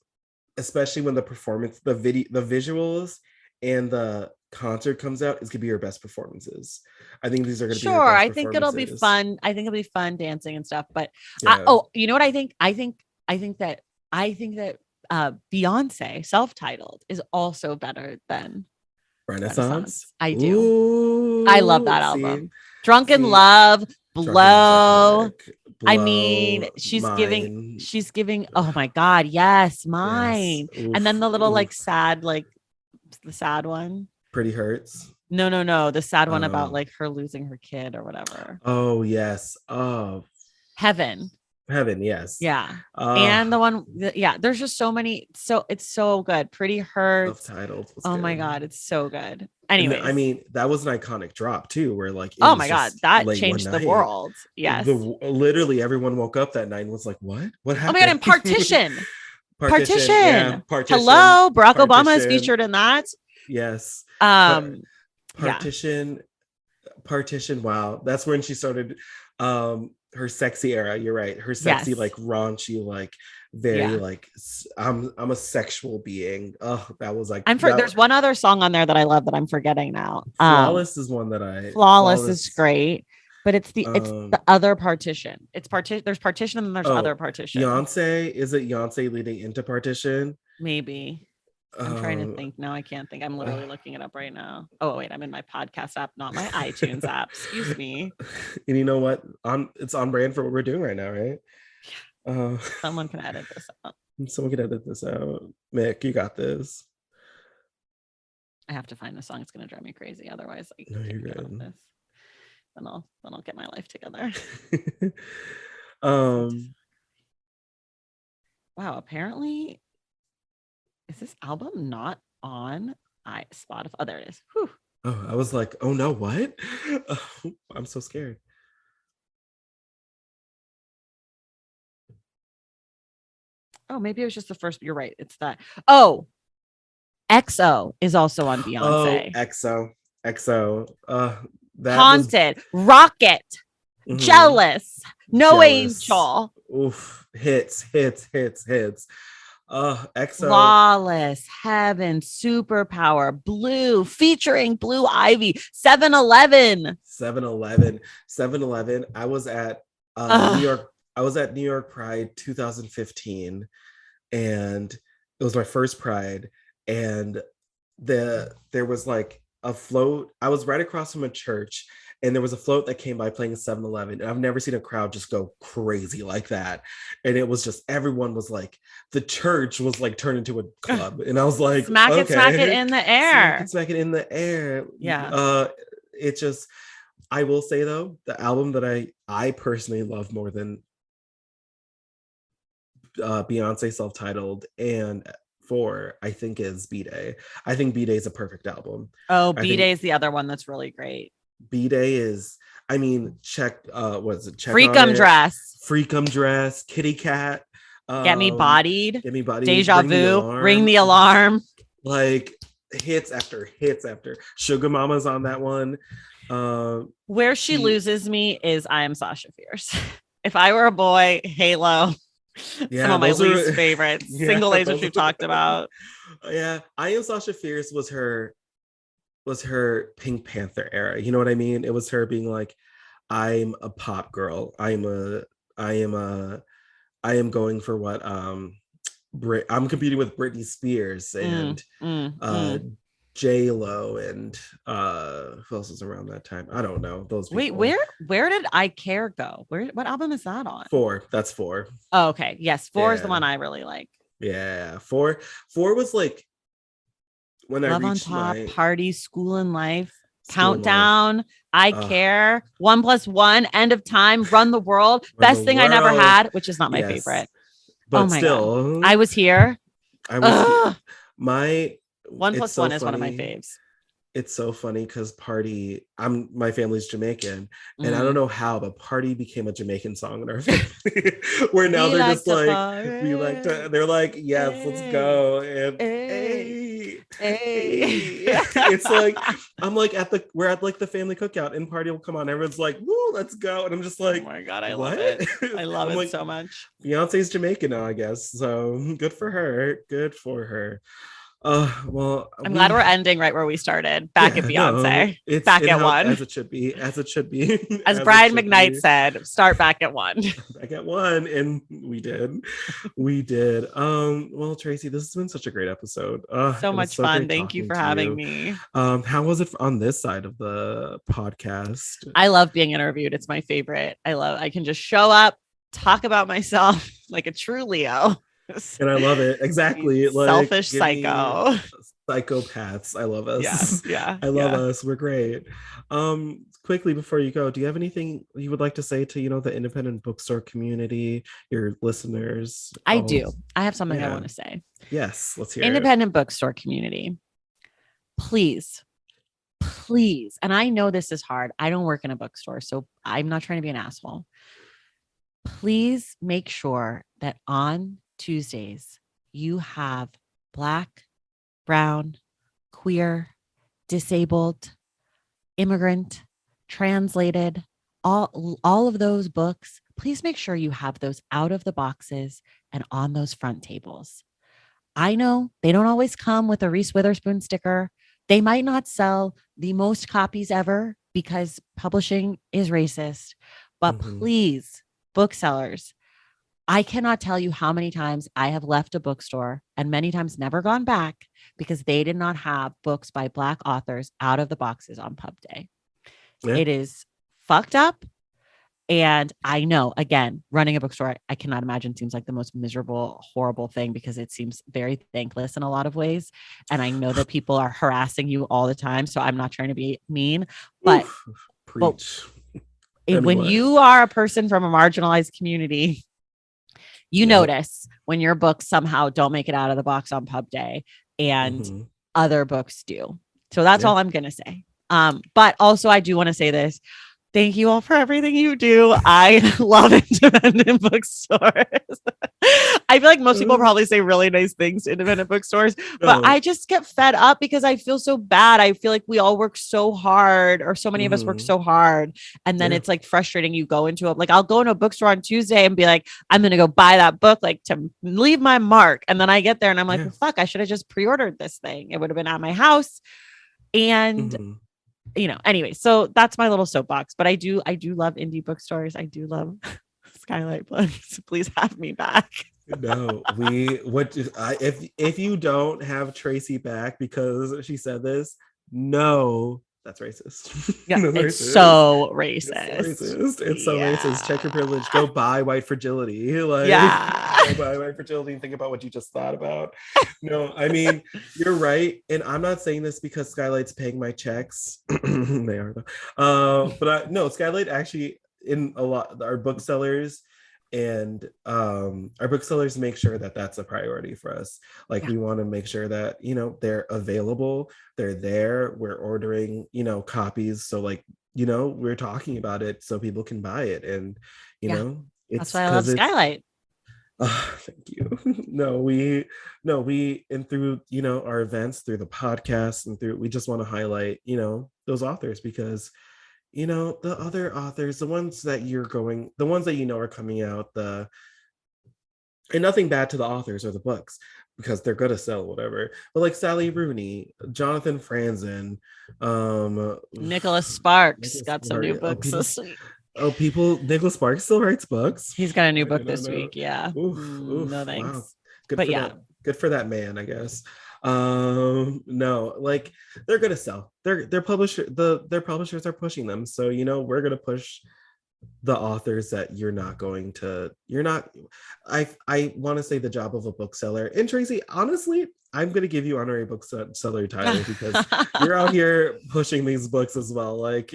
especially when the performance, the visuals and the concert comes out, is gonna be her best performances. I think these are gonna be her best I think it'll be fun. I think it'll be fun dancing and stuff. But you know what I think? I think that Beyonce self-titled is also better than Renaissance. I do. Ooh, I love that album. Drunken Love, Blow. I mean, she's giving, oh my God, yes, Mine. Yes. And then the little sad, the sad one. Pretty Hurts. No. The sad one about her losing her kid or whatever. Oh, yes. Oh. Heaven, yes. Yeah. And the one, there's just so many. So it's so good. Pretty Hurts. Self-titled. Oh my God, it's so good. Anyway, I mean, that was an iconic drop too, where oh my God, that changed the world. Yes. Literally everyone woke up that night and was like, what happened? Oh my God, and Partition. Partition. Hello, Barack Obama is featured in that. Yes. Partition. Wow. That's when she started her sexy era. You're right. Her sexy, raunchy, very I'm a sexual being. Oh, that was there's one other song on there that I love that I'm forgetting now. Flawless is one that Flawless is great, but it's the other Partition. There's Partition and then there's other Partition. Beyonce, is it Beyonce leading into Partition? Maybe. I'm trying to think. No, I can't think. I'm literally looking it up right now. Oh, wait, I'm in my podcast app, not my iTunes app. Excuse me. And you know what? It's on brand for what we're doing right now, right? Someone can edit this out. Mick, you got this. I have to find the song. It's going to drive me crazy. Otherwise, no, you're good. This. Then I'll get my life together. Wow. Apparently, is this album not on Spotify? Oh, there it is. Whew. Oh, I was like, oh no, what? I'm so scared. Oh, maybe it was just the first. You're right. It's that. Oh, EXO is also on Beyonce. Oh, EXO. Haunted, Rocket, Jealous, No Angel. Oof, hits. EXO. Flawless, Heaven, Superpower, Blue, featuring Blue Ivy, 7-Eleven. I was at New York. I was at New York Pride 2015, and it was my first Pride. And there was a float. I was right across from a church, and there was a float that came by playing 7-Eleven. And I've never seen a crowd just go crazy like that. And it was just, everyone was the church was turned into a club. And I was like, smack it in the air. Smack it in the air. Yeah. It just, I will say though, the album that I personally love more than Beyonce self-titled and 4, I think, is B-Day. I think B-Day is a perfect album. Oh, B-Day is the other one that's really great. B-Day is, I mean, check Freakum Dress, Kitty Cat, Get Me Bodied, Deja Vu, Ring the Alarm. Hits after Sugar Mama's on that one. Where she loses me is I Am Sasha Fierce. If I Were a Boy, Halo. Some of my least favorites. Single A's, which we've talked about. Yeah, I Am Sasha Fierce was her Pink Panther era. You know what I mean? It was her being I'm a pop girl. I am I am going for what I'm competing with Britney Spears and J Lo and who else was around that time? I don't know those people. Wait, where did I Care go? What album is that on? 4. That's 4. Oh, okay. Yes, 4 is the one I really like. Yeah, 4 was like when Love I on reached Top, my Party, School and Life, School and Countdown, I Care, 1+1, End of Time, Run the World, Run Best the Thing I Never World. Had, which is not my Yes. favorite. But oh my still, God. I Was Here. I was here. My 1+1 is one of my faves. It's so funny because my family's Jamaican, and I don't know how, but Party became a Jamaican song in our family. Where now they're just like, we like to, they're like, yes, let's go. And hey. It's like, I'm like we're at like the family cookout and Party will come on. Everyone's like, woo, let's go. And I'm just like, oh my God, I what? love it. I love it like, so much. Beyonce's Jamaican now, I guess. So good for her. Good for her. Well, I'm glad we're ending right where we started. Back at Beyonce. No, it's back at 1. As it should be. As Brian McKnight said, start back at 1. Back at 1, and we did. Well, Traci, this has been such a great episode. So much fun. Thank you for having me. How was it on this side of the podcast? I love being interviewed. It's my favorite. I can just show up, talk about myself like a true Leo. And I love it. Exactly. Selfish psycho. Psychopaths. I love us. Yeah. I love us. We're great. Quickly before you go, do you have anything you would like to say to, the independent bookstore community, your listeners? I do. I have something I want to say. Yes, let's hear independent bookstore community. Please. And I know this is hard. I don't work in a bookstore, so I'm not trying to be an asshole. Please make sure that on Tuesdays, you have Black, brown, queer, disabled, immigrant, translated, all of those books. Please make sure you have those out of the boxes and on those front tables. I know they don't always come with a Reese Witherspoon sticker. They might not sell the most copies ever because publishing is racist, but please, booksellers, I cannot tell you how many times I have left a bookstore and many times never gone back because they did not have books by Black authors out of the boxes on pub day. Yeah. It is fucked up. And I know, again, running a bookstore, I cannot imagine, seems like the most miserable, horrible thing because it seems very thankless in a lot of ways. And I know that people are harassing you all the time. So I'm not trying to be mean, but, when you are a person from a marginalized community, you notice when your books somehow don't make it out of the box on pub day and other books do. So that's all I'm going to say. But also I do want to say this. Thank you all for everything you do. I love independent bookstores. I feel like most people probably say really nice things to independent bookstores, but I just get fed up because I feel so bad. I feel like we all work so hard, or so many of us work so hard. And then it's like frustrating. You go into it, like I'll go into a bookstore on Tuesday and be like, I'm going to go buy that book, like to leave my mark. And then I get there and I'm like, well, fuck, I should have just pre-ordered this thing. It would have been at my house. And anyway, so that's my little soapbox, but I do love indie bookstores. I do love SKYLIT books. Please have me back. No, if you don't have Traci back because she said this, no, that's racist. Yeah, it's so racist. It's so racist. Check your privilege. Go buy White Fragility. Go buy White Fragility and think about what you just thought about. No, I mean, you're right. And I'm not saying this because SKYLIT's paying my checks. They are though. But SKYLIT actually, in a lot, our booksellers and our booksellers make sure that that's a priority for us. Like we want to make sure that they're available, they're there, we're ordering copies, so we're talking about it so people can buy it. And that's why I love SKYLIT. Thank you. We and through our events, through the podcast, and we just want to highlight those authors because the other authors, the ones that are coming out, and nothing bad to the authors or the books because they're going to sell whatever, but like Sally Rooney, Jonathan Franzen, Nicholas Sparks got some new books. Oh, Nicholas Sparks still writes books. He's got a new I book don't this know. week. Yeah. Oof, No wow. thanks. But yeah. Good for that man, I guess. No, like they're gonna sell. Their publishers are pushing them. So we're gonna push the authors that you're not I want to say the job of a bookseller. And Traci, honestly, I'm going to give you honorary bookseller title because you're out here pushing these books as well. Like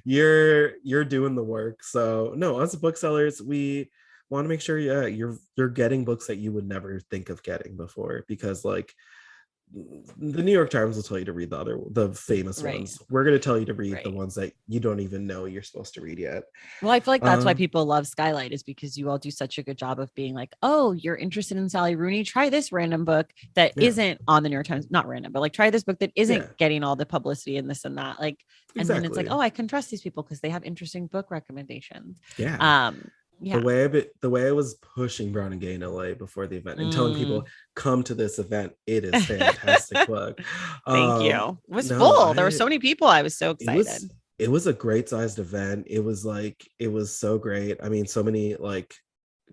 you're doing the work. So no, as booksellers, we want to make sure you're getting books that you would never think of getting before, because like the New York Times will tell you to read the famous ones. We're going to tell you to read the ones that you don't even know you're supposed to read yet. Well, I feel like that's why people love SKYLIT, is because you all do such a good job of being like, oh, you're interested in Sally Rooney, try this random book that isn't on the New York Times, not random, but like try this book that isn't getting all the publicity and this and that. Like, and then it's like, oh, I can trust these people because they have interesting book recommendations. Yeah. The way I was pushing Brown and Gay in LA before the event and telling people, come to this event, it is fantastic book. Thank you. It was full. There were so many people. I was so excited. It was a great sized event. It was so great. I mean, so many like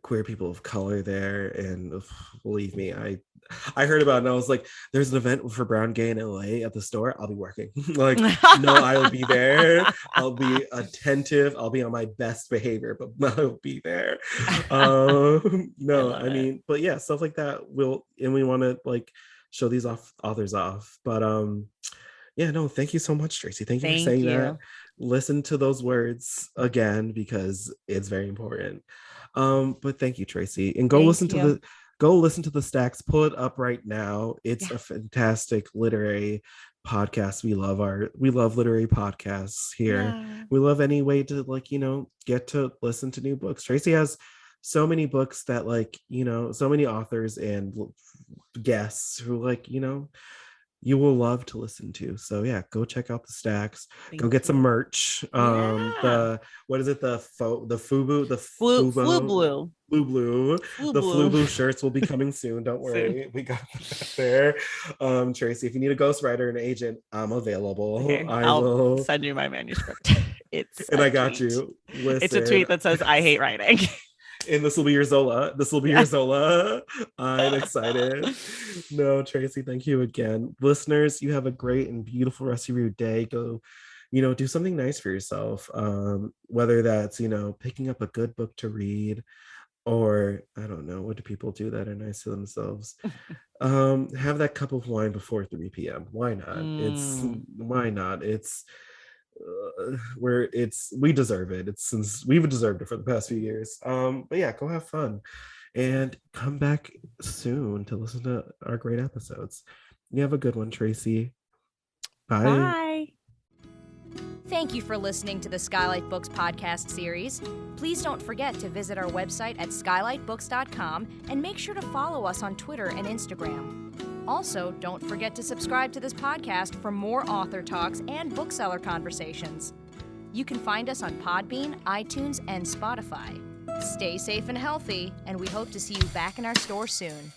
queer people of color there, and believe me, I heard about it and I was like, there's an event for Brown Gay in LA at the store. I'll be working. Like, no, I'll be there. I'll be attentive. I'll be on my best behavior, but I'll be there. No, I mean, but yeah, stuff like that we want to like show these authors off. But yeah, no, thank you so much, Traci. Thank you for saying that. Listen to those words again because it's very important. But thank you, Traci. And go listen to the Stacks. Pull it up right now. It's a fantastic literary podcast. We love literary podcasts here. Yeah. We love any way to get to listen to new books. Traci has so many books that so many authors and guests who you will love to listen to. So yeah, go check out the Stacks. Go get some merch. The what is it? The FUBU, the Flu Blue. The Flu Blue shirts will be coming soon. Don't worry, we got that there. Traci, if you need a ghostwriter and an agent, I'm available. Okay, I'll send you my manuscript. I got you. Listen, it's a tweet that says I hate writing. And this will be your Zola. Your Zola. I'm excited. No, Traci, thank you again. Listeners, you have a great and beautiful rest of your day. Go, do something nice for yourself. Whether that's, picking up a good book to read, or I don't know, what do people do that are nice to themselves? Have that cup of wine before 3 p.m. Why not? Why not? We deserve it. Since we've deserved it for the past few years. But yeah, go have fun and come back soon to listen to our great episodes. You have a good one, Traci. Bye. Thank you for listening to the SKYLIT Books podcast series. Please don't forget to visit our website at skylitbooks.com and make sure to follow us on Twitter and Instagram. Also, don't forget to subscribe to this podcast for more author talks and bookseller conversations. You can find us on Podbean, iTunes, and Spotify. Stay safe and healthy, and we hope to see you back in our store soon.